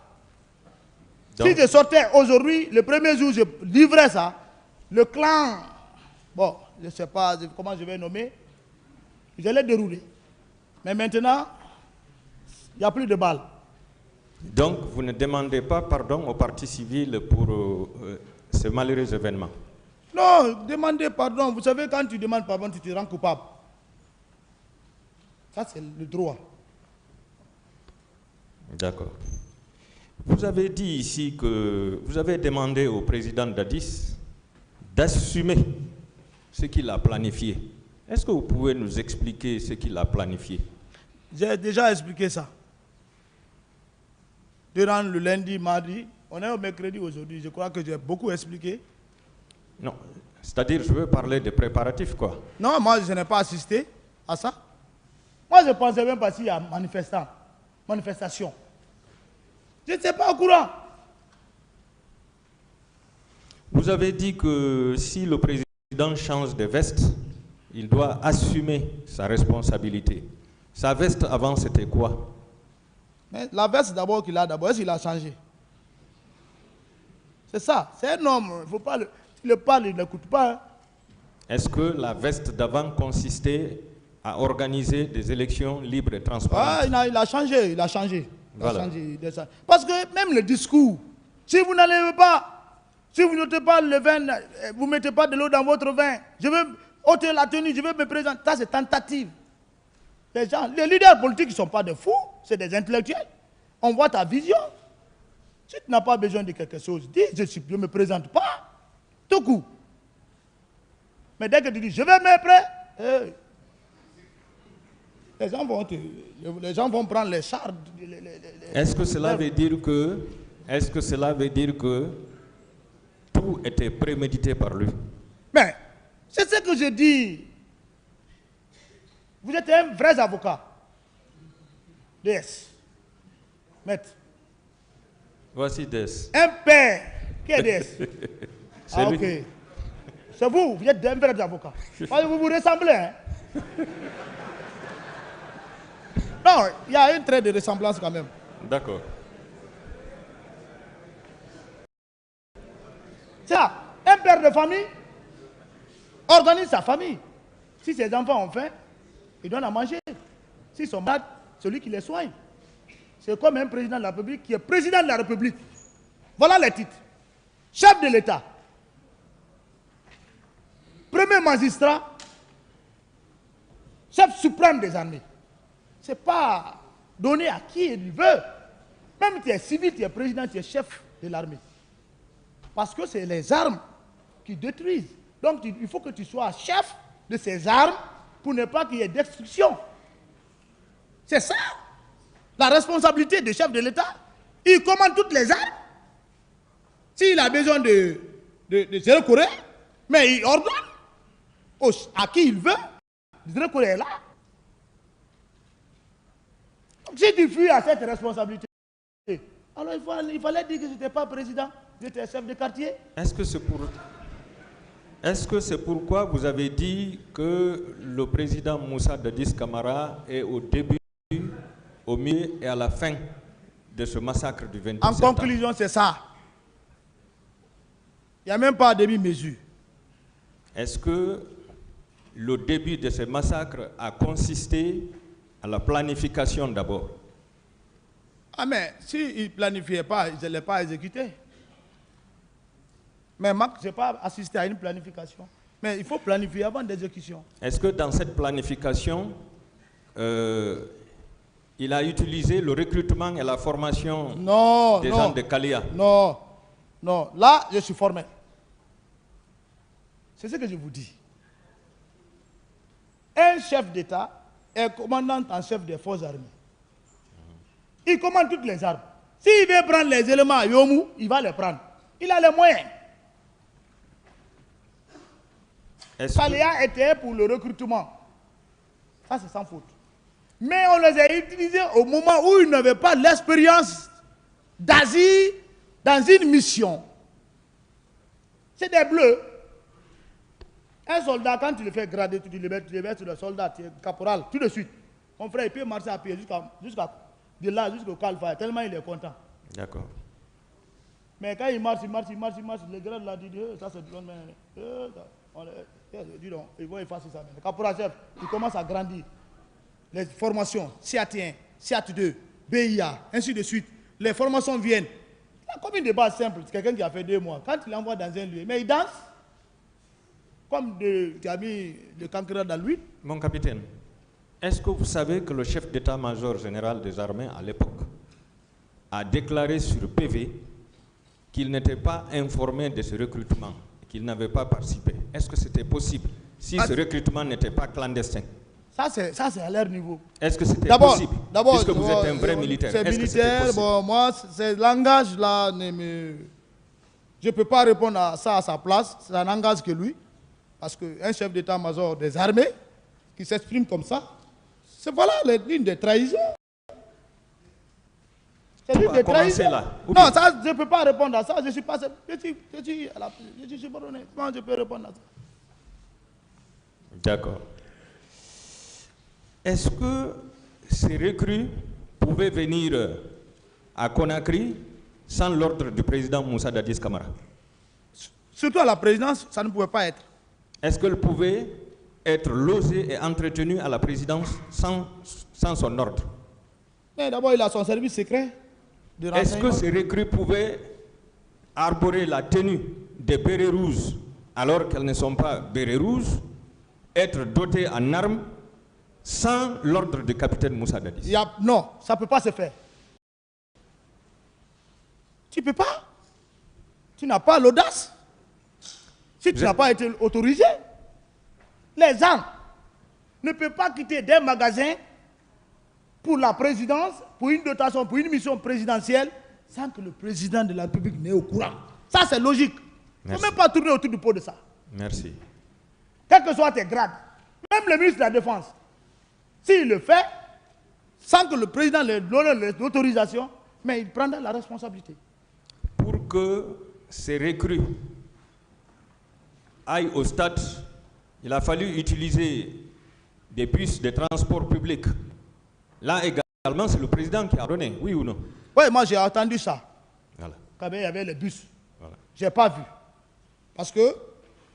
Donc, si je sortais aujourd'hui, le premier jour, je livrais ça, le clan, bon, je ne sais pas comment je vais nommer, j'allais dérouler. Mais maintenant, il n'y a plus de balles. Donc, vous ne demandez pas pardon aux parties civiles pour ce malheureux événement? Non, demandez pardon. Vous savez, quand tu demandes pardon, tu te rends coupable. Ça, c'est le droit. D'accord. Vous avez dit ici que vous avez demandé au président Dadis d'assumer ce qu'il a planifié. Est-ce que vous pouvez nous expliquer ce qu'il a planifié? J'ai déjà expliqué ça. Durant le lundi, mardi, on est au mercredi aujourd'hui, je crois que j'ai beaucoup expliqué. Non, c'est-à-dire je veux parler des préparatifs, quoi. Non, moi je n'ai pas assisté à ça. Moi je ne pensais même pas s'il y a manifestation. Je ne sais pas au courant. Vous avez dit que si le président change de veste, il doit assumer sa responsabilité. Sa veste avant c'était quoi? Mais la veste d'abord qu'il a d'abord, est-ce qu'il a changé? C'est ça, c'est un homme, il ne faut pas le parle, il n'écoute pas. Hein. Est-ce que la veste d'avant consistait à organiser des élections libres et transparentes? Ah, il a changé, il a changé. Voilà. Parce que même le discours, si vous n'allez pas, si vous n'ôtez pas le vin, vous ne mettez pas de l'eau dans votre vin, je veux ôter la tenue, je veux me présenter, ça c'est tentative. Les gens, les leaders politiques ne sont pas des fous, c'est des intellectuels. On voit ta vision. Si tu n'as pas besoin de quelque chose, dis, je ne me présente pas. Tout coup. Mais dès que tu dis, je vais me prêter, les gens vont prendre les chars. Est-ce que cela veut dire que tout était prémédité par lui? Mais c'est ce que je dis. Vous êtes un vrai avocat. Yes. Maître. Voici Des. Un père. Qui est Des? C'est Ah, lui. ok. C'est vous, vous êtes un père d'avocat. Vous vous ressemblez, hein? Non, il y a un trait de ressemblance quand même. D'accord. Ça, un père de famille organise sa famille. Si ses enfants ont faim, ils donnent à manger. S'ils sont malades, celui qui les soigne. C'est comme un président de la République qui est président de la République. Voilà les titres. Chef de l'État. Premier magistrat. Chef suprême des armées. Ce n'est pas donné à qui il veut. Même tu es civil, tu es président, tu es chef de l'armée. Parce que c'est les armes qui détruisent. Donc il faut que tu sois chef de ces armes pour ne pas qu'il y ait destruction. C'est ça. La responsabilité du chef de l'État. Il commande toutes les armes. S'il a besoin de se recourir, mais il ordonne à qui il veut de se recourir là. Donc, si tu fuis à cette responsabilité, alors il fallait dire que je n'étais pas président, j'étais chef de quartier. Est-ce que c'est pourquoi vous avez dit que le président Moussa Dadis Camara est au début, au milieu et à la fin de ce massacre du 28 septembre? En conclusion, c'est ça. Il n'y a même pas de demi-mesure. Est-ce que le début de ce massacre a consisté à la planification d'abord? Ah mais s'il ne planifiait pas, je ne l'ai pas exécuté. Mais Marc, je n'ai pas assisté à une planification. Mais il faut planifier avant l'exécution. Est-ce que dans cette planification, il a utilisé le recrutement et la formation des gens de Kalia? Non, non. Là, je suis formel. C'est ce que je vous dis. Un chef d'État est commandant en chef des forces armées. Il commande toutes les armes. S'il veut prendre les éléments à Yomou, il va les prendre. Il a les moyens. Kalia était pour le recrutement. Ça, c'est sans faute. Mais on les a utilisés au moment où ils n'avaient pas l'expérience d'Asie dans une mission. C'est des bleus. Un soldat, quand tu le fais grader, tu le mets sur le soldat, tu es caporal, tout de suite. Mon frère, il peut marcher à pied jusqu'à de là, jusqu'au Calvaire, tellement il est content. D'accord. Mais quand il marche, le grade l'a dit, ça c'est bon, dis donc, ils vont effacer ça. Le caporal chef, il commence à grandir. Les formations, SIAT 1, SIAT 2, BIA, ainsi de suite. Les formations viennent. La commune de base simple, c'est quelqu'un qui a fait 2 mois. Quand il l'envoie dans un lieu, mais il danse. Comme tu as mis le cancre dans lui. Mon capitaine, est-ce que vous savez que le chef d'état-major général des armées à l'époque a déclaré sur PV qu'il n'était pas informé de ce recrutement, qu'il n'avait pas participé? Est-ce que c'était possible si ce recrutement n'était pas clandestin? Ça, c'est à leur niveau. Est-ce que c'était possible? Puisque vous êtes un vrai militaire. C'est militaire, bon, moi, ce langage-là, je ne peux pas répondre à ça à sa place. Ça n'engage que lui. Parce qu'un chef d'état-major des armées qui s'exprime comme ça, c'est voilà l'une des trahisons. C'est l'une des trahisons. Là, non, ça, je ne peux pas répondre à ça. Je suis pas. Je suis subordonné. Comment je peux répondre à ça? D'accord. Est-ce que ces recrues pouvaient venir à Conakry sans l'ordre du président Moussa Dadis Camara? Surtout à la présidence, ça ne pouvait pas être. Est-ce qu'elle pouvait être logée et entretenue à la présidence sans son ordre? Mais d'abord, il a son service secret de renseignement. Est-ce que ces recrues pouvaient arborer la tenue des bérets rouges alors qu'elles ne sont pas bérets rouges, être dotées en armes sans l'ordre du capitaine Moussa Dadis? Non, ça ne peut pas se faire. Tu ne peux pas. Tu n'as pas l'audace. Si tu n'as pas été autorisé, les armes ne peuvent pas quitter des magasins pour la présidence, pour une dotation, pour une mission présidentielle, sans que le président de la République n'ait au courant. Ça, c'est logique. Il ne faut même pas tourner autour du pot de ça. Merci. Quels que soient tes grades, même le ministre de la Défense, s'il le fait, sans que le président lui donne l'autorisation, mais il prendra la responsabilité. que ces recrues aillent au stade, il a fallu utiliser des bus de transport public. Là également, c'est le président qui a donné, oui ou non? Oui, moi j'ai entendu ça. Voilà. Quand il y avait les bus. Voilà. Je n'ai pas vu. Parce que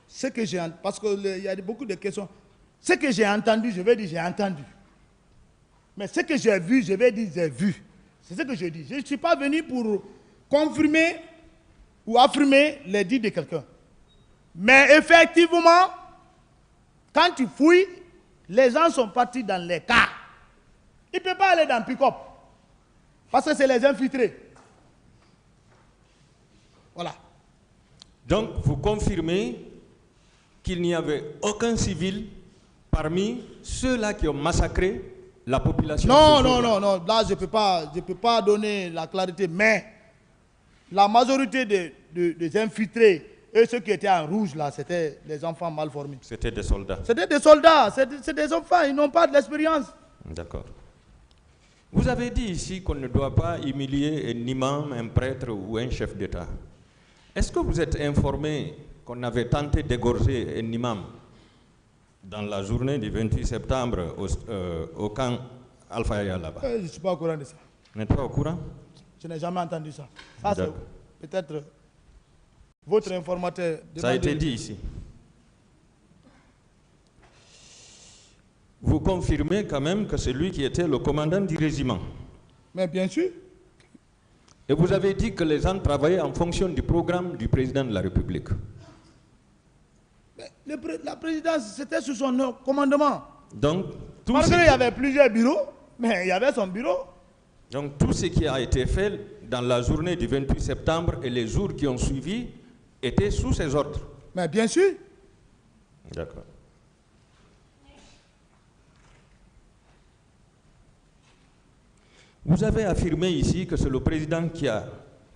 ce que j'ai parce qu'il y a beaucoup de questions. Ce que j'ai entendu, je vais dire j'ai entendu. Mais ce que j'ai vu, je vais dire j'ai vu. C'est ce que je dis. Je ne suis pas venu pour confirmer ou affirmer les dits de quelqu'un. Mais effectivement, quand tu fouilles, les gens sont partis dans les cars. Ils ne peuvent pas aller dans le pick-up. Parce que c'est les infiltrés. Voilà. Donc, vous confirmez qu'il n'y avait aucun civil parmi ceux-là qui ont massacré la population? Non. Là, je ne peux pas donner la clarité. Mais la majorité des infiltrés et ceux qui étaient en rouge, là, c'était des enfants mal formés. C'était des soldats? C'était des soldats, c'est des enfants, ils n'ont pas de l'expérience. D'accord. Vous avez dit ici qu'on ne doit pas humilier un imam, un prêtre ou un chef d'État. Est-ce que vous êtes informé qu'on avait tenté d'égorger un imam dans la journée du 28 septembre au camp Al-Fayya là-bas? Je ne suis pas au courant de ça. Vous n'êtes pas au courant? Je n'ai jamais entendu ça. Ça, c'est peut-être votre informateur. Ça a été dit ici. Vous confirmez quand même que c'est lui qui était le commandant du régiment? Mais bien sûr. Et vous avez dit que les gens travaillaient en fonction du programme du président de la République? Mais la présidence, c'était sous son commandement. Donc, parce qu'il y avait plusieurs bureaux, mais il y avait son bureau. Donc, tout ce qui a été fait dans la journée du 28 septembre et les jours qui ont suivi était sous ses ordres? Mais bien sûr. D'accord. Vous avez affirmé ici que c'est le président qui a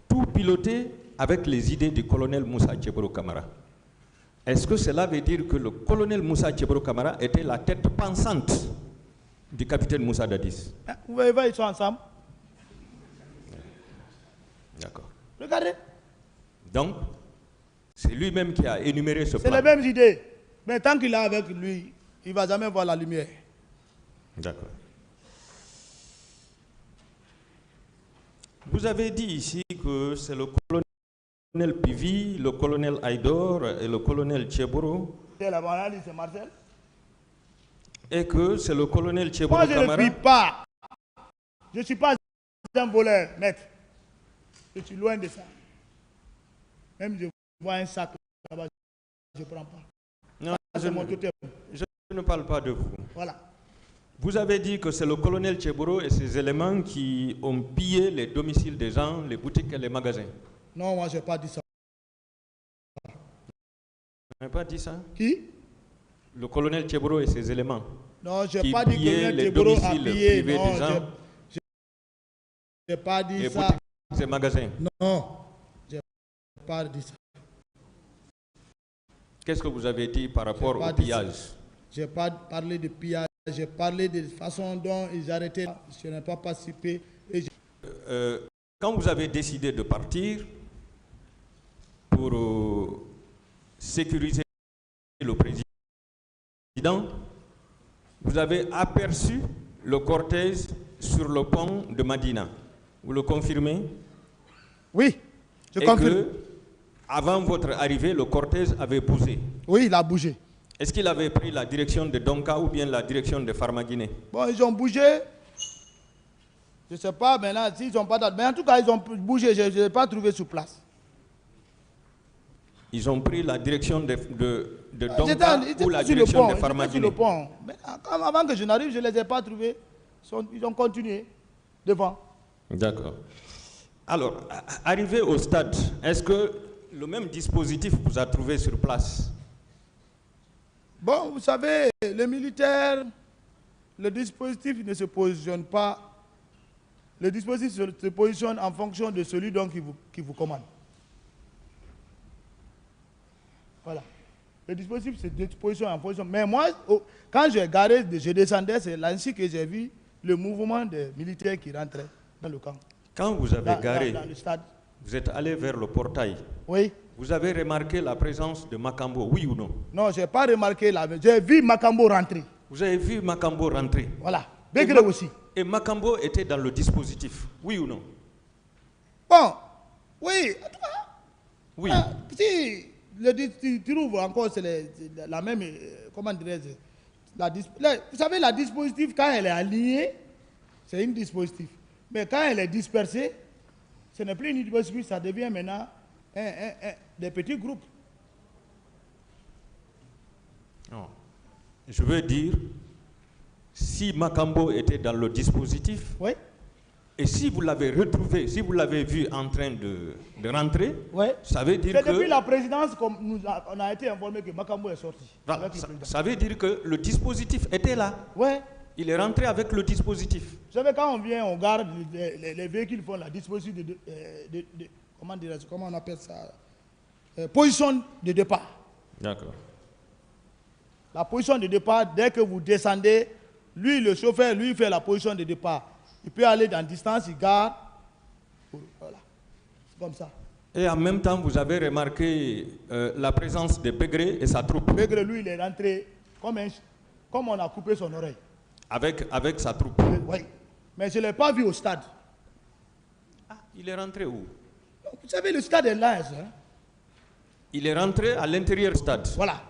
tout piloté avec les idées du colonel Moussa Tchebro Kamara. Est-ce que cela veut dire que le colonel Moussa Tchebro Kamara était la tête pensante du capitaine Moussa Dadis? Vous voyez, ils sont ensemble. D'accord. Regardez. Donc, c'est lui-même qui a énuméré ce plan. C'est les mêmes idées. Mais tant qu'il est avec lui, il ne va jamais voir la lumière. D'accord. Vous avez dit ici que c'est le colonel Pivi, le colonel Aïdor et le colonel Tchebro. C'est la banalité, c'est Marcel. Et que c'est le colonel Tchebro Moi, je Kamara. ne vis pas. Je ne suis pas un voleur, maître. Je suis loin de ça. Même je vois un sac là-bas, je ne prends pas. Non, je ne parle pas de vous. Voilà. Vous avez dit que c'est le colonel Tchebro et ses éléments qui ont pillé les domiciles des gens, les boutiques et les magasins. Non, moi, je n'ai pas dit ça. Vous n'avez pas dit ça? Qui? Le colonel Tchebro et ses éléments. Non, je n'ai pas dit que le colonel Tchebro a pillé. Non, je n'ai pas dit les ça. Boutiques et magasins. Non, je n'ai pas dit ça. Qu'est-ce que vous avez dit par rapport au pillage? Je n'ai pas parlé de pillage. J'ai parlé de la façon dont ils arrêtaient. Je n'ai pas participé. Quand vous avez décidé de partir pour sécuriser le président, vous avez aperçu le cortège sur le pont de Madina. Vous le confirmez? Oui, je confirme. Que, avant votre arrivée, le cortège avait bougé? Oui, il a bougé. Est-ce qu'il avait pris la direction de Donka ou bien la direction de Farmaguiné? Bon, ils ont bougé. Je ne sais pas maintenant s'ils n'ont pas d'autres. Mais en tout cas, ils ont bougé. Je ne l'ai pas trouvé sur place. Ils ont pris la direction de Donka ou la direction de Farmaguiné? Sur le pont. Mais avant que je n'arrive, je ne les ai pas trouvés. Ils ont continué devant. D'accord. Alors, arrivé au stade, est-ce que le même dispositif vous a trouvé sur place? Bon, vous savez, les militaires, le dispositif ne se positionne pas. Le dispositif se positionne en fonction de celui donc qui vous commande. Voilà. Le dispositif se positionne en fonction. Mais moi, quand j'ai garé, je descendais, c'est ainsi que j'ai vu le mouvement des militaires qui rentraient dans le camp. Quand vous avez garé, dans le stade. Vous êtes allé vers le portail. Oui. Vous avez remarqué la présence de Makambo, oui ou non? Non, je n'ai pas remarqué j'ai vu Makambo rentrer. Vous avez vu Makambo rentrer? Voilà. Begré aussi. Et Makambo était dans le dispositif, oui ou non? Bon, oui. Oui. Si tu trouves encore, c'est la même, comment dirais-je, vous savez, la dispositif, quand elle est alignée, c'est une dispositif. Mais quand elle est dispersée, ce n'est plus une dispositif, ça devient maintenant des petits groupes. Non. Je veux dire, si Makambo était dans le dispositif, oui. Et si vous l'avez retrouvé, si vous l'avez vu en train de rentrer, ouais. Ça veut dire que... depuis la présidence qu'on a été informé que Makambo est sorti. Voilà, ça veut dire que le dispositif était là. Ouais. Il est rentré avec le dispositif. Vous savez, quand on vient, on garde les véhicules font la disposition comment on appelle ça, position de départ. D'accord. La position de départ, dès que vous descendez, lui, le chauffeur, lui, fait la position de départ. Il peut aller dans distance, il garde. Voilà. C'est comme ça. Et en même temps, vous avez remarqué la présence de Begré et sa troupe. Begré, lui, il est rentré comme on a coupé son oreille. Avec sa troupe. Oui. Mais je ne l'ai pas vu au stade. Ah, il est rentré où? Vous savez, le stade est là. Hein? Il est rentré à l'intérieur du stade. Voilà.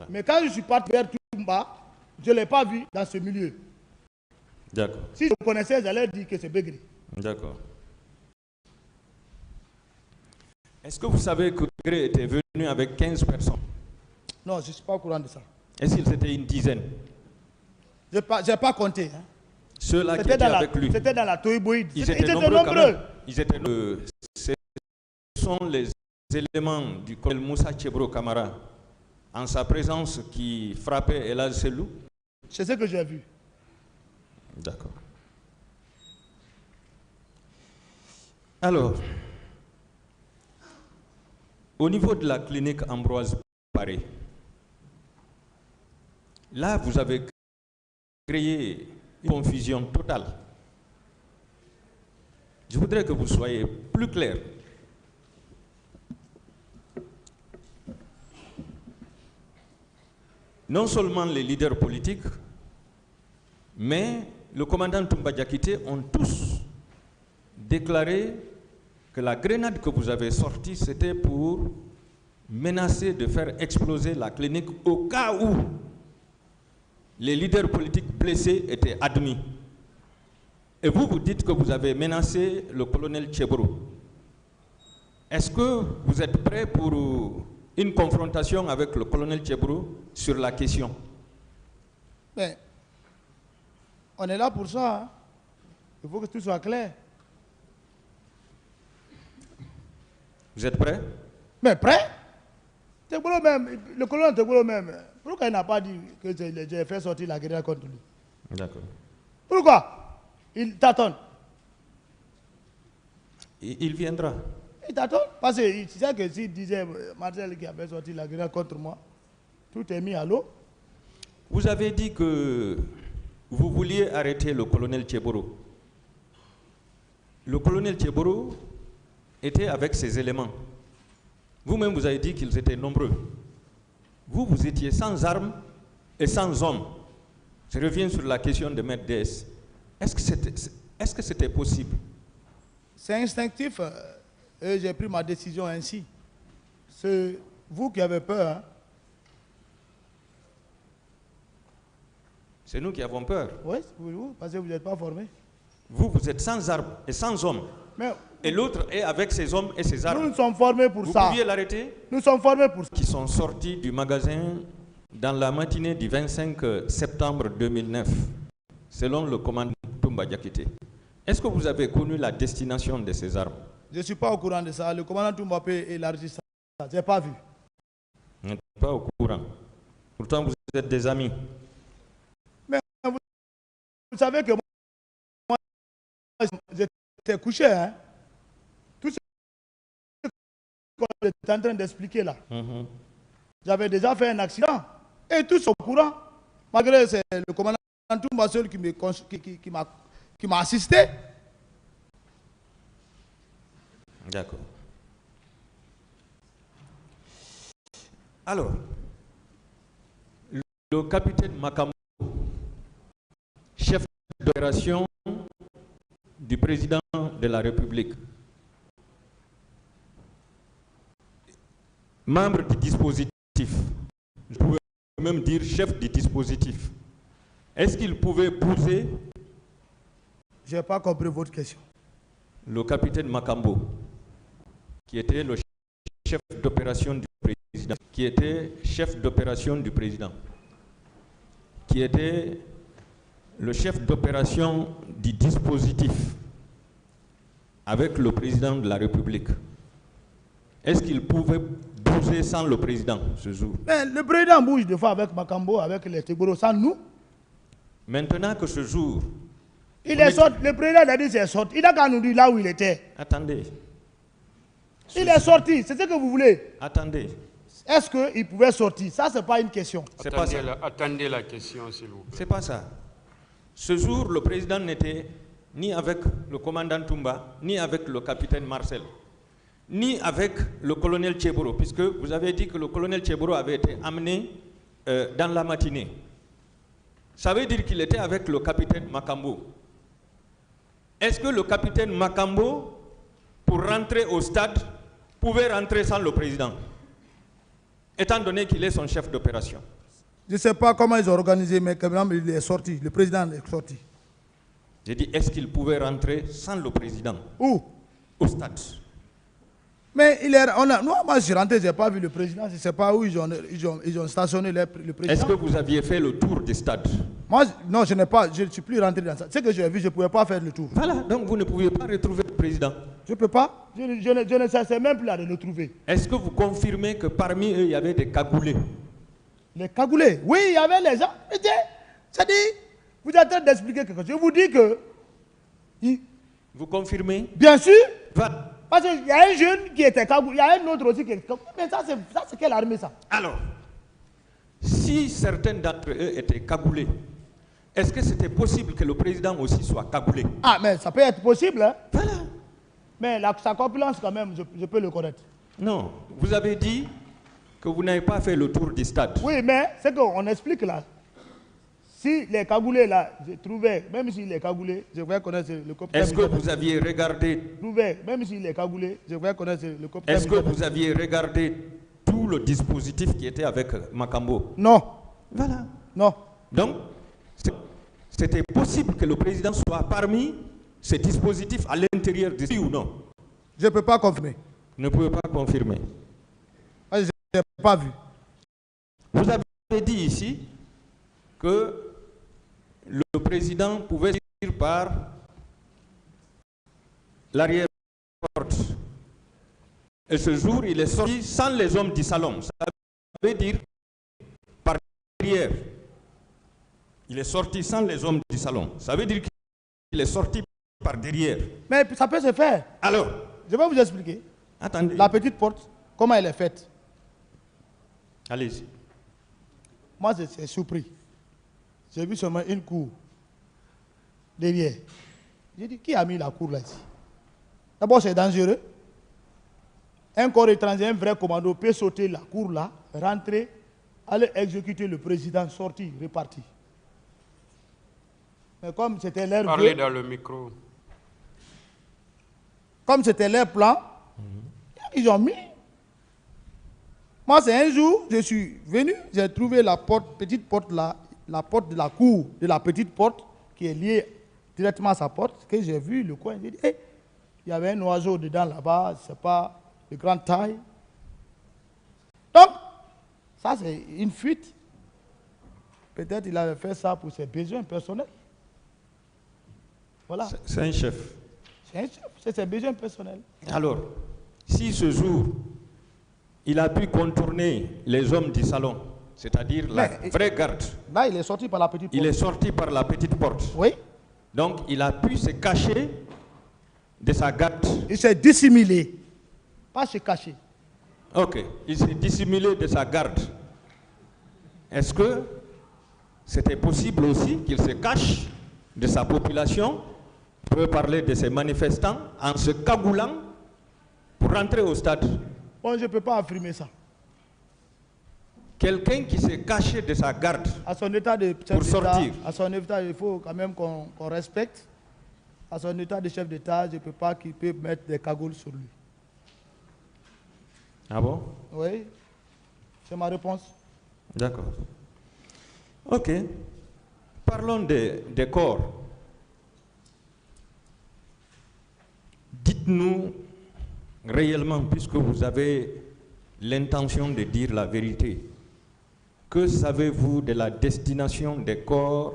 Mais quand je suis parti vers Toumba, je ne l'ai pas vu dans ce milieu. D'accord. Si je le connaissais, j'allais dire que c'est Begré. D'accord. Est-ce que vous savez que Begré était venu avec 15 personnes? Non, je ne suis pas au courant de ça. Est-ce qu'il c'était une dizaine? Je n'ai pas compté. Hein. Ceux-là qui étaient avec lui. C'était dans la Toïboïde. Ils étaient nombreux. Ils étaient nombreux. Ce sont les éléments du colonel Moussa Tchebro Kamara, en sa présence, qui frappait Elad Selou. C'est ce que j'ai vu. D'accord. Alors, au niveau de la clinique Ambroise Paré, là, vous avez créé une confusion totale. Je voudrais que vous soyez plus clair. Non seulement les leaders politiques, mais le commandant Toumba Diakité ont tous déclaré que la grenade que vous avez sortie, c'était pour menacer de faire exploser la clinique au cas où les leaders politiques blessés étaient admis. Et vous, vous dites que vous avez menacé le colonel Tchebro. Est-ce que vous êtes prêt pour une confrontation avec le colonel Tchebro sur la question? Mais on est là pour ça. Hein. Il faut que tout soit clair. Vous êtes prêt? Mais prêt? Tchebro même, le colonel Tchebro même, pourquoi il n'a pas dit que j'ai fait sortir la guerre contre lui? D'accord. Pourquoi? Il tâtonne. Il viendra. Il tâtonne. Parce qu'il sait que s'il disait Marcel qui a fait sortir la guerre contre moi, tout est mis à l'eau. Vous avez dit que vous vouliez arrêter le colonel Tchebro. Le colonel Tchebro était avec ses éléments. Vous-même, vous avez dit qu'ils étaient nombreux. Vous, vous étiez sans armes et sans hommes. Je reviens sur la question de Maître DS. Est-ce que c'était possible? C'est instinctif et j'ai pris ma décision ainsi. C'est vous qui avez peur. Hein? C'est nous qui avons peur. Oui, vous, parce que vous n'êtes pas formés. Vous, vous êtes sans armes et sans hommes. Mais et l'autre est avec ses hommes et ses armes. Nous sommes formés pour ça. Vous pouviez l'arrêter? Nous sommes formés pour ça. Qui sont sortis du magasin dans la matinée du 25 septembre 2009, selon le commandant Toumba Diakité. Est-ce que vous avez connu la destination de ces armes? Je ne suis pas au courant de ça. Le commandant Toumba peut élargir ça. Je n'ai pas vu. Vous n'êtes pas au courant. Pourtant, vous êtes des amis. Mais vous savez que moi, j'étais couché. Hein? Tout ce qu'on est en train d'expliquer là. J'avais déjà fait un accident. Et tous sont au courant. Malgré c'est le commandant Toumba seul qui m'a assisté. D'accord. Alors, le capitaine Makambo, chef d'opération du président de la République, membre du dispositif, je pourrais même dire chef du dispositif, est-ce qu'il pouvait bouger? Je n'ai pas compris votre question. Le capitaine Makambo, qui était le chef d'opération du président, qui était chef d'opération du président, qui était le chef d'opération du dispositif avec le président de la République. Est-ce qu'il pouvait bouger sans le président ce jour? Mais le président bouge des fois avec Makambo, avec les Tegboro, sans nous. Maintenant que ce jour... Il est sorti, le président a dit qu'il est sorti. Il n'a qu'à nous dire là où il était. Attendez. Il est sorti, c'est ce que vous voulez. Attendez. Est-ce qu'il pouvait sortir? Ça, ce n'est pas une question. C'est pas ça. Attendez la question, s'il vous plaît. C'est pas ça. Ce jour, le président n'était ni avec le commandant Toumba, ni avec le capitaine Marcel, ni avec le colonel Tcheboro, puisque vous avez dit que le colonel Tcheboro avait été amené dans la matinée. Ça veut dire qu'il était avec le capitaine Makambo. Est-ce que le capitaine Makambo, pour rentrer au stade, pouvait rentrer sans le président, étant donné qu'il est son chef d'opération? Je ne sais pas comment ils ont organisé, mais quand même, il est sorti. Le président est sorti. J'ai dit, est-ce qu'il pouvait rentrer sans le président? Où? Au stade. Mais moi, je suis rentré, je n'ai pas vu le président. Je ne sais pas où ils ont stationné le président. Est-ce que vous aviez fait le tour du stade? Moi, non, je ne suis plus rentré dans ça. Ce que j'ai vu, je ne pouvais pas faire le tour. Voilà, donc vous ne pouviez pas retrouver le président. Je ne peux pas. Je ne sais même plus là de le trouver. Est-ce que vous confirmez que parmi eux, il y avait des cagoulés? Les cagoulés? Oui, il y avait les gens. C'est-à-dire, vous êtes en train d'expliquer quelque chose. Je vous dis que... Vous confirmez? Bien sûr. Va. Parce qu'il y a un jeune qui était cagoulé, il y a un autre aussi qui était cagoulé. Mais ça, c'est quelle armée, ça? Alors, si certains d'entre eux étaient cagoulés, est-ce que c'était possible que le président aussi soit cagoulé? Ah, mais ça peut être possible, hein? Voilà. Mais sa corpulence, quand même, je peux le connaître. Non, vous avez dit que vous n'avez pas fait le tour du stade. Oui, mais c'est qu'on explique là. Si les cagoulés là, je trouvais, même s'il est cagoulé, je vais connaître le copieur. Est-ce que vous aviez regardé... Même s'il est cagoulé, je vais connaître le copieur. Est-ce que vous aviez regardé tout le dispositif qui était avec Makambo? Non. Voilà. Non. Donc, c'était possible que le président soit parmi ces dispositifs à l'intérieur de ou non? Je ne peux pas confirmer. Vous ne pouvez pas confirmer. Je n'ai pas vu. Vous avez dit ici que le président pouvait sortir par l'arrière-porte. Et ce jour, il est sorti sans les hommes du salon. Ça veut dire par derrière. Il est sorti sans les hommes du salon. Ça veut dire qu'il est sorti par derrière. Mais ça peut se faire. Alors, je vais vous expliquer. Attendez. La petite porte, comment elle est faite? Allez-y. Moi, c'est surpris. J'ai vu seulement une cour derrière. J'ai dit, qui a mis la cour là ici? D'abord, c'est dangereux. Un corps étranger, un vrai commando peut sauter la cour là, rentrer, aller exécuter le président, sortir, repartir. Mais comme c'était leur Parlez dans le micro. Comme c'était leur plan, ils ont mis. Moi, c'est un jour, je suis venu, j'ai trouvé la porte, petite porte là, la porte de la cour de la petite porte qui est liée directement à sa porte, que j'ai vu le coin. J'ai dit, hey, il y avait un oiseau dedans là-bas, c'est pas de grande taille. Donc, ça c'est une fuite. Peut-être il avait fait ça pour ses besoins personnels. Voilà. C'est un chef. C'est un chef, c'est ses besoins personnels. Alors, si ce jour, il a pu contourner les hommes du salon, c'est-à-dire la vraie garde. Là, il est sorti par la petite porte. Il est sorti par la petite porte. Oui. Donc, il a pu se cacher de sa garde. Il s'est dissimulé. Pas se cacher. Ok. Il s'est dissimulé de sa garde. Est-ce que c'était possible aussi qu'il se cache de sa population? On peut parler de ces manifestants en se cagoulant pour rentrer au stade. Bon, je ne peux pas affirmer ça. Quelqu'un qui s'est caché de sa garde À son état de chef pour d'État, sortir. à son état, il faut quand même qu'on respecte. À son état de chef d'État, je ne peux pas qu'il peut mettre des cagoules sur lui. Ah bon? Oui, c'est ma réponse. D'accord. Ok. Parlons des corps. Dites-nous réellement, puisque vous avez l'intention de dire la vérité, que savez-vous de la destination des corps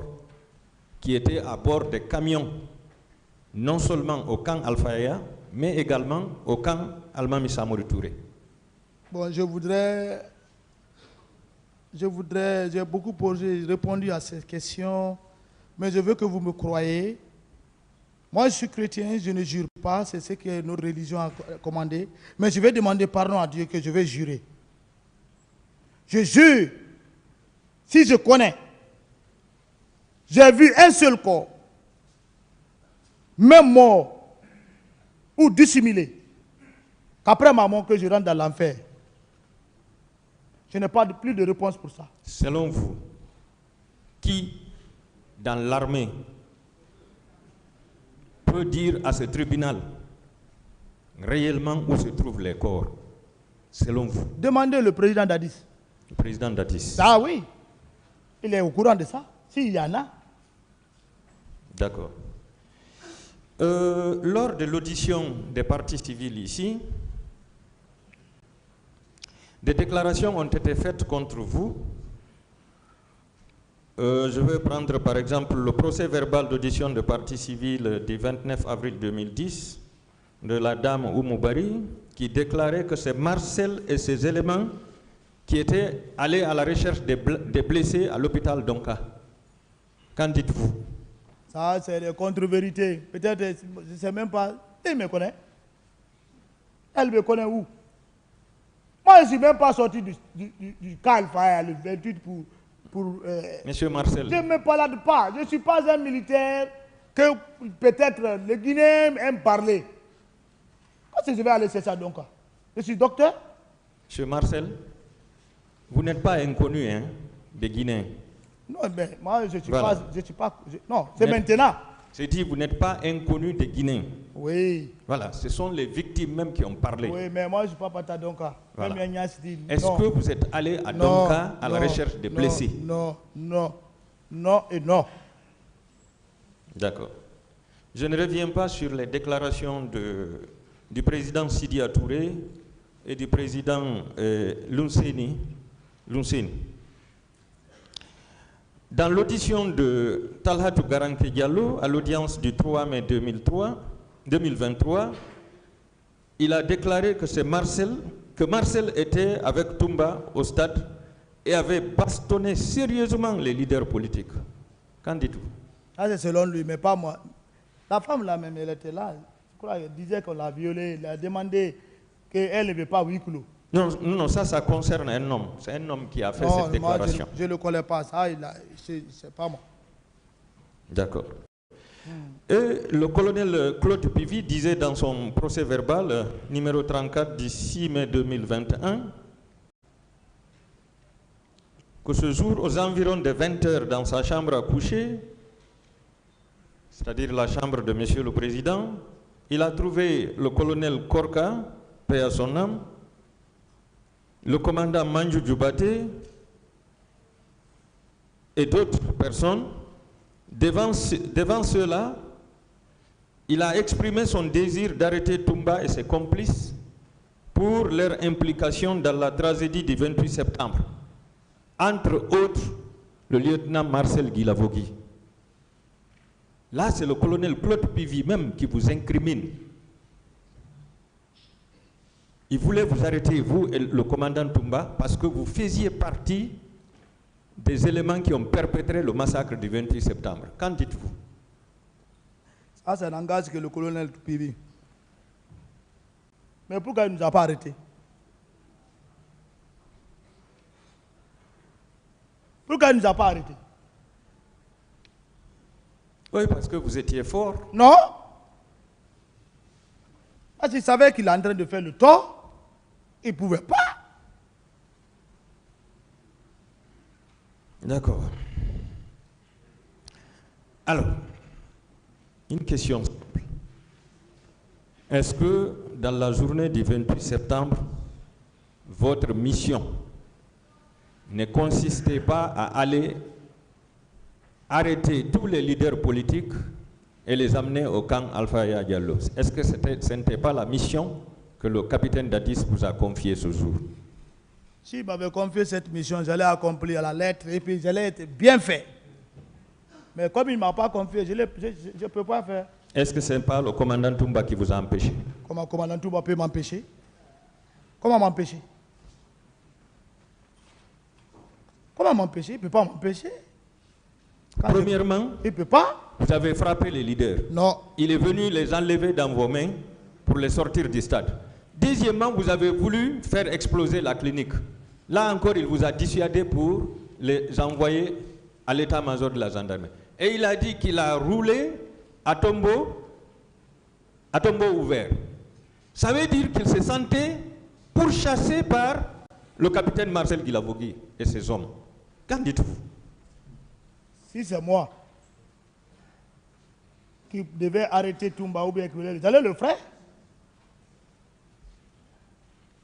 qui étaient à bord des camions, non seulement au camp Al-Faya, mais également au camp Almami Samori Touré? Bon, j'ai beaucoup répondu à cette question, mais je veux que vous me croyez. Moi, je suis chrétien, je ne jure pas, c'est ce que notre religion a commandé, mais je vais demander pardon à Dieu que je vais jurer. Je jure, si je connais, j'ai vu un seul corps, même mort ou dissimulé, qu'après ma mort que je rentre dans l'enfer. Je n'ai pas plus de réponse pour ça. Selon vous, qui dans l'armée peut dire à ce tribunal réellement où se trouvent les corps, selon vous? Demandez le président Dadis. Le président Dadis. Ah oui, il est au courant de ça, s'il y en a. D'accord. Lors de l'audition des partis civils ici, des déclarations ont été faites contre vous. Je vais prendre par exemple le procès verbal d'audition de partie civile du 29 avril 2010 de la dame Oumoubari qui déclarait que c'est Marcel et ses éléments qui étaient allés à la recherche des blessés à l'hôpital d'Onka. Qu'en dites-vous? Ça, c'est des contre-vérités. Peut-être, je ne sais même pas. Il me connaît. Elle me connaît où? Moi, je ne suis même pas sorti du Calfire le 28 pour Monsieur Marcel. Je ne me balade pas. Je ne suis pas un militaire que peut-être les Guinéens aiment parler. Quand je vais aller chercher ça donc? Je suis docteur. Monsieur Marcel, vous n'êtes pas inconnu hein, des Guinéens. Non, mais moi, je ne suis, Voilà. pas. Non, c'est maintenant. J'ai dit, vous n'êtes pas inconnu des Guinéens. Oui. Voilà, ce sont les victimes même qui ont parlé. Oui, mais moi, je ne suis pas parti à Donka. Voilà. Même Ignace dit Est-ce non. que vous êtes allé à Non, Donka à la non, recherche des non, blessés? Non et non. D'accord. Je ne reviens pas sur les déclarations du président Sidi Touré et du président Lunseni. Dans l'audition de Talhatou Garanké Diallo à l'audience du 3 mai 2023, il a déclaré que Marcel était avec Toumba au stade et avait bastonné sérieusement les leaders politiques. Qu'en dites-vous? Ça, c'est selon lui, mais pas moi. La femme là même, elle était là. Je crois qu'elle disait qu'on l'a violée. Elle a demandé qu'elle ne veut pas huis clos. Non, ça concerne un homme. C'est un homme qui a fait cette déclaration. Moi, je ne le connais pas. Ça, c'est pas moi. D'accord. Et le colonel Claude Pivy disait dans son procès verbal, numéro 34 du 6 mai 2021, que ce jour, aux environs de 20 h dans sa chambre à coucher, c'est-à-dire la chambre de Monsieur le Président, il a trouvé le colonel Korka, paix à son âme, le commandant Manjou Djoubaté et d'autres personnes. Devant ceux-là, il a exprimé son désir d'arrêter Toumba et ses complices pour leur implication dans la tragédie du 28 septembre. Entre autres, le lieutenant Marcel Guilavogui. Là, c'est le colonel Claude Pivy même qui vous incrimine. Il voulait vous arrêter, vous et le commandant Toumba, parce que vous faisiez partie des éléments qui ont perpétré le massacre du 28 septembre. Qu'en dites-vous? Ça, c'est un langage que le colonel Pibi. Mais pourquoi il ne nous a pas arrêtés? Pourquoi il ne nous a pas arrêtés? Oui, parce que vous étiez fort. Non. Parce qu'il savait qu'il est en train de faire le tort. Il ne pouvait pas. D'accord. Alors, une question simple. Est-ce que dans la journée du 28 septembre, votre mission ne consistait pas à aller arrêter tous les leaders politiques et les amener au camp Alpha Yaya Diallo? Est-ce que ce n'était pas la mission que le capitaine Dadis vous a confiée ce jour? S'il m'avait confié cette mission, j'allais accomplir à la lettre et puis j'allais être bien fait. Mais comme il ne m'a pas confié, je ne peux pas faire. Est-ce que ce n'est pas le commandant Toumba qui vous a empêché? Comment le commandant Toumba peut m'empêcher? Comment m'empêcher? Comment m'empêcher? Il ne peut pas m'empêcher. Premièrement, il ne peut pas. Vous avez frappé les leaders. Non. Il est venu les enlever dans vos mains pour les sortir du stade. Deuxièmement, vous avez voulu faire exploser la clinique. Là encore, il vous a dissuadé pour les envoyer à l'état-major de la gendarmerie. Et il a dit qu'il a roulé à tombeau ouvert. Ça veut dire qu'il se sentait pourchassé par le capitaine Marcel Guilavogui et ses hommes. Qu'en dites-vous? Si c'est moi qui devais arrêter Toumba ou bien que j'allais le faire.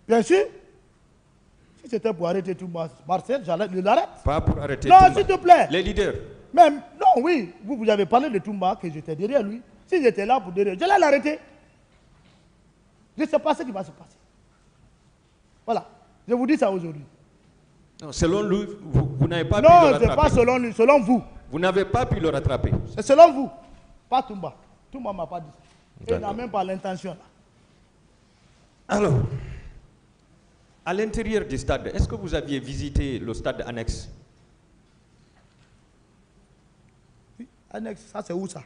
Bien sûr. Si c'était pour arrêter Toumba, Marcel, j'allais l'arrêter. Pas pour arrêter non, Toumba. Non, s'il te plaît. Les leaders. Même, non, oui. Vous avez parlé de Toumba, que j'étais derrière lui. Si j'étais là pour derrière, j'allais l'arrêter. Je ne sais pas ce qui va se passer. Voilà. Je vous dis ça aujourd'hui. Selon lui, vous n'avez pas pu le rattraper. Non, ce n'est pas selon lui, selon vous. Vous n'avez pas pu le rattraper. C'est selon vous, pas Toumba. Toumba ne m'a pas dit ça. Il n'a même pas l'intention là. Alors, à l'intérieur du stade, est-ce que vous aviez visité le stade annexe? Oui, annexe, ça c'est où ça?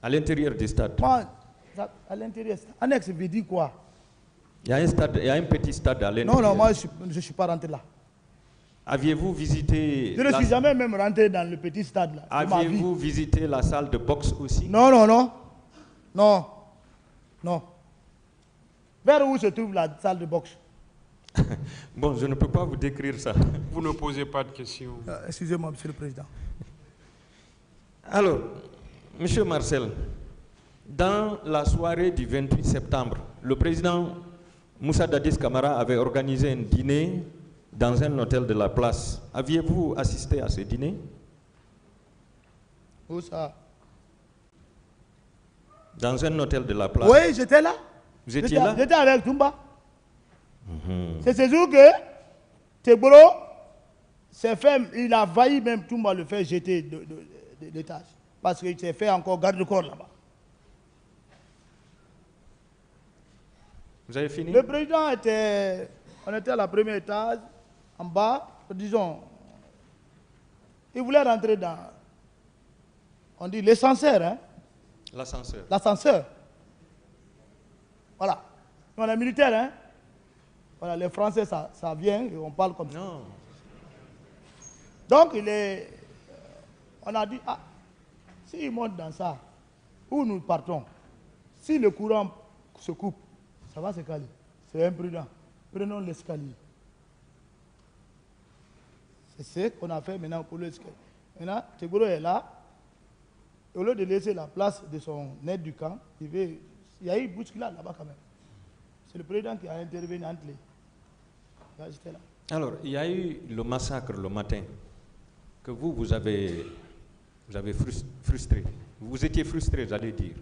À l'intérieur du stade. Moi, à l'intérieur, annexe veut dire quoi? Il y a un stade, il y a un petit stade à l'intérieur. Non, moi je ne suis pas rentré là. Aviez-vous visité... Je ne suis jamais même rentré dans le petit stade là. Aviez-vous visité la salle de boxe aussi? Non. Non. Vers où se trouve la salle de boxe? Bon, je ne peux pas vous décrire ça. Vous ne posez pas de questions. Excusez-moi, Monsieur le Président. Alors, Monsieur Marcel, dans la soirée du 28 septembre, le président Moussa Dadis Camara avait organisé un dîner dans un hôtel de la place. Aviez-vous assisté à ce dîner? Où ça? Dans un hôtel de la place. Oui, j'étais là. Vous étiez là? J'étais avec Toumba. C'est ce jour que Tegboro s'est fait, il a failli même Toumba le faire jeter de l'étage. Parce qu'il s'est fait encore garde-corps là-bas. Vous avez fini? Le président était, on était à la première étage, en bas, disons, il voulait rentrer dans, on dit l'ascenseur, hein? L'ascenseur. L'ascenseur. Voilà. On est militaire, hein? Voilà, les Français, ça vient et on parle comme ça. Non. Donc, on a dit, ah, s'il monte dans ça, où nous partons? Si le courant se coupe, ça va se caler. C'est imprudent. Prenons l'escalier. C'est ce qu'on a fait maintenant pour l'escalier. Maintenant, Tegboro est là. Au lieu de laisser la place de son aide du camp, il y a eu une bousculade là-bas quand même. C'est le président qui a intervenu entre les... J'étais là. Alors, il y a eu le massacre le matin que vous avez frustré. Vous étiez frustré, j'allais dire.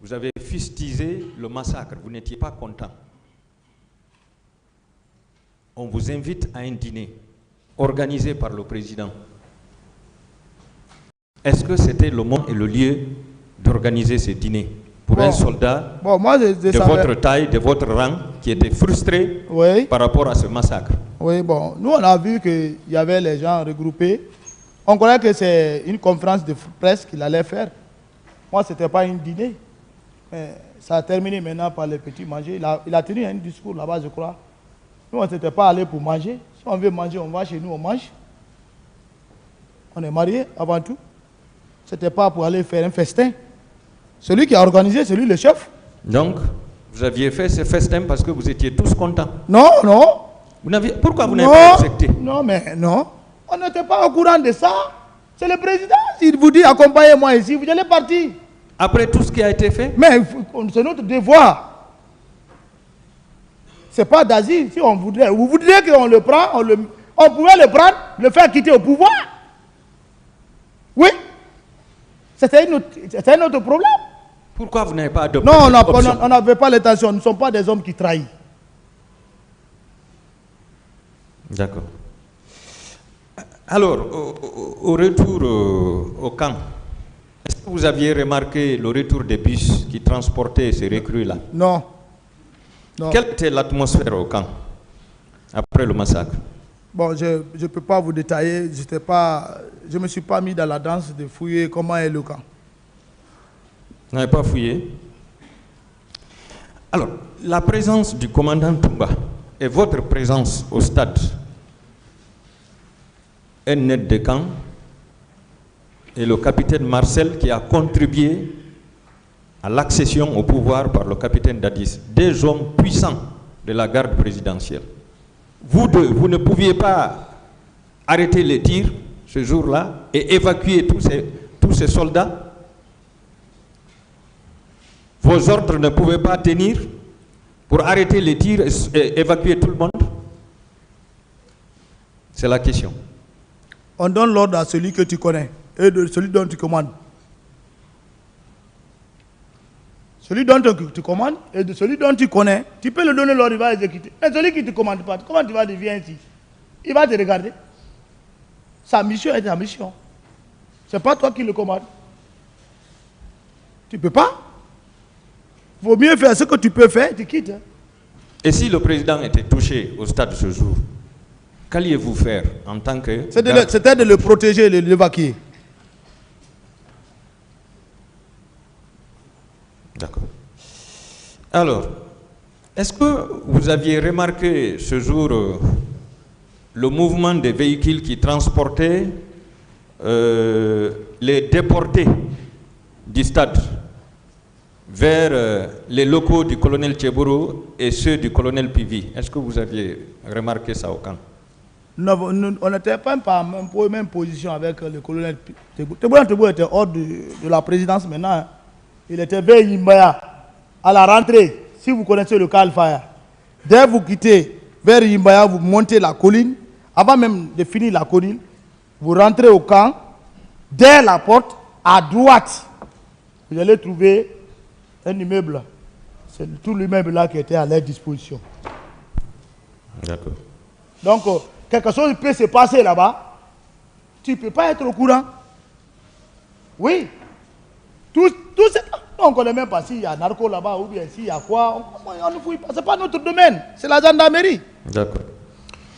Vous avez fustigé le massacre, vous n'étiez pas content. On vous invite à un dîner organisé par le président. Est-ce que c'était le moment et le lieu d'organiser ce dîner pour un soldat de votre taille, de votre rang, qui était frustré par rapport à ce massacre? Oui, bon, nous on a vu qu'il y avait les gens regroupés. On croyait que c'est une conférence de presse qu'il allait faire. Moi, ce n'était pas un dîner. Mais ça a terminé maintenant par les petits manger. Il a tenu un discours là-bas, je crois. Nous, on n'était pas allés pour manger. Si on veut manger, on va chez nous, on mange. On est mariés avant tout. Ce n'était pas pour aller faire un festin. Celui qui a organisé, c'est lui le chef. Donc, Vous aviez fait ce festin parce que vous étiez tous contents. Non, non. Pourquoi vous n'avez pas accepté? Non, mais non. On n'était pas au courant de ça. C'est le président. S'il vous dit accompagnez-moi ici, vous allez partir. Après tout ce qui a été fait? Mais c'est notre devoir. Ce n'est pas d'asile. Si on voudrait, vous voudriez qu'on le prenne, on pouvait le prendre, le faire quitter au pouvoir. Oui. C'était notre problème. Pourquoi vous n'avez pas adopté Non, cette option? on n'avait pas l'intention. Nous ne sommes pas des hommes qui trahissent. D'accord. Alors, au retour au camp, est-ce que vous aviez remarqué le retour des bus qui transportaient ces recrues-là? Non. Non. Quelle était l'atmosphère au camp après le massacre? Bon, je ne peux pas vous détailler. Je ne me suis pas mis dans la danse de fouiller comment est le camp. Vous n'avez pas fouillé? Alors, la présence du commandant Toumba et votre présence au stade, un aide de camp et le capitaine Marcel qui a contribué à l'accession au pouvoir par le capitaine Dadis, des hommes puissants de la garde présidentielle. Vous deux, vous ne pouviez pas arrêter les tirs ce jour-là et évacuer tous ces soldats? Vos ordres ne pouvaient pas tenir pour arrêter les tirs et évacuer tout le monde? C'est la question. On donne l'ordre à celui que tu connais et de celui dont tu commandes. Celui dont tu commandes et de celui dont tu connais, tu peux le donner l'ordre, il va exécuter. Mais celui qui ne te commande pas, comment tu vas dire viens ici? Il va te regarder. Sa mission est ta mission. Ce n'est pas toi qui le commandes. Tu ne peux pas. Il vaut mieux faire ce que tu peux faire, tu quittes. Et si le président était touché au stade ce jour, qu'alliez-vous faire en tant que... C'était de le protéger et de l'évacuer. D'accord. Alors, est-ce que vous aviez remarqué ce jour le mouvement des véhicules qui transportaient les déportés du stade vers les locaux du colonel Tchebourou et ceux du colonel Pivi? Est-ce que vous aviez remarqué ça au camp? Non, on n'était pas en même position avec le colonel Tchebourou. Tchebourou était hors de la présidence maintenant. Hein. Il était vers Yimbaya. À la rentrée, si vous connaissez le cas Al-Faya, dès que vous quittez vers Yimbaya, vous montez la colline. Avant même de finir la colline, vous rentrez au camp. Dès la porte, à droite, vous allez trouver un immeuble. C'est tout l'immeuble là qui était à leur disposition. D'accord. Donc, quelque chose peut se passer là-bas. Tu ne peux pas être au courant. Oui. Tout ça, on ne connaît même pas s'il y a narco là-bas ou bien s'il y a quoi. On ne fouille pas. Ce n'est pas notre domaine. C'est la gendarmerie. D'accord.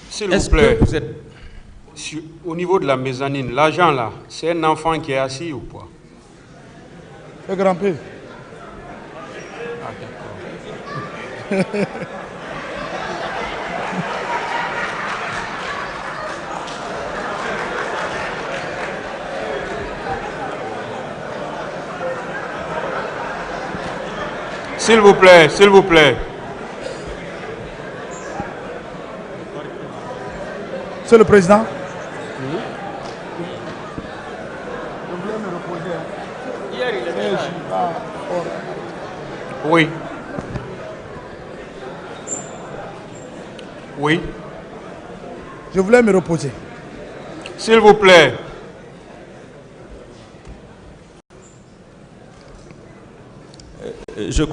S'il vous plaît, au niveau de la mezzanine, l'agent là, c'est un enfant qui est assis ou pas? C'est grand-père. Ah, d'accord. S'il vous plaît, s'il vous plaît. Monsieur le Président. Oui. Oui. Je voulais me reposer. S'il vous plaît. Je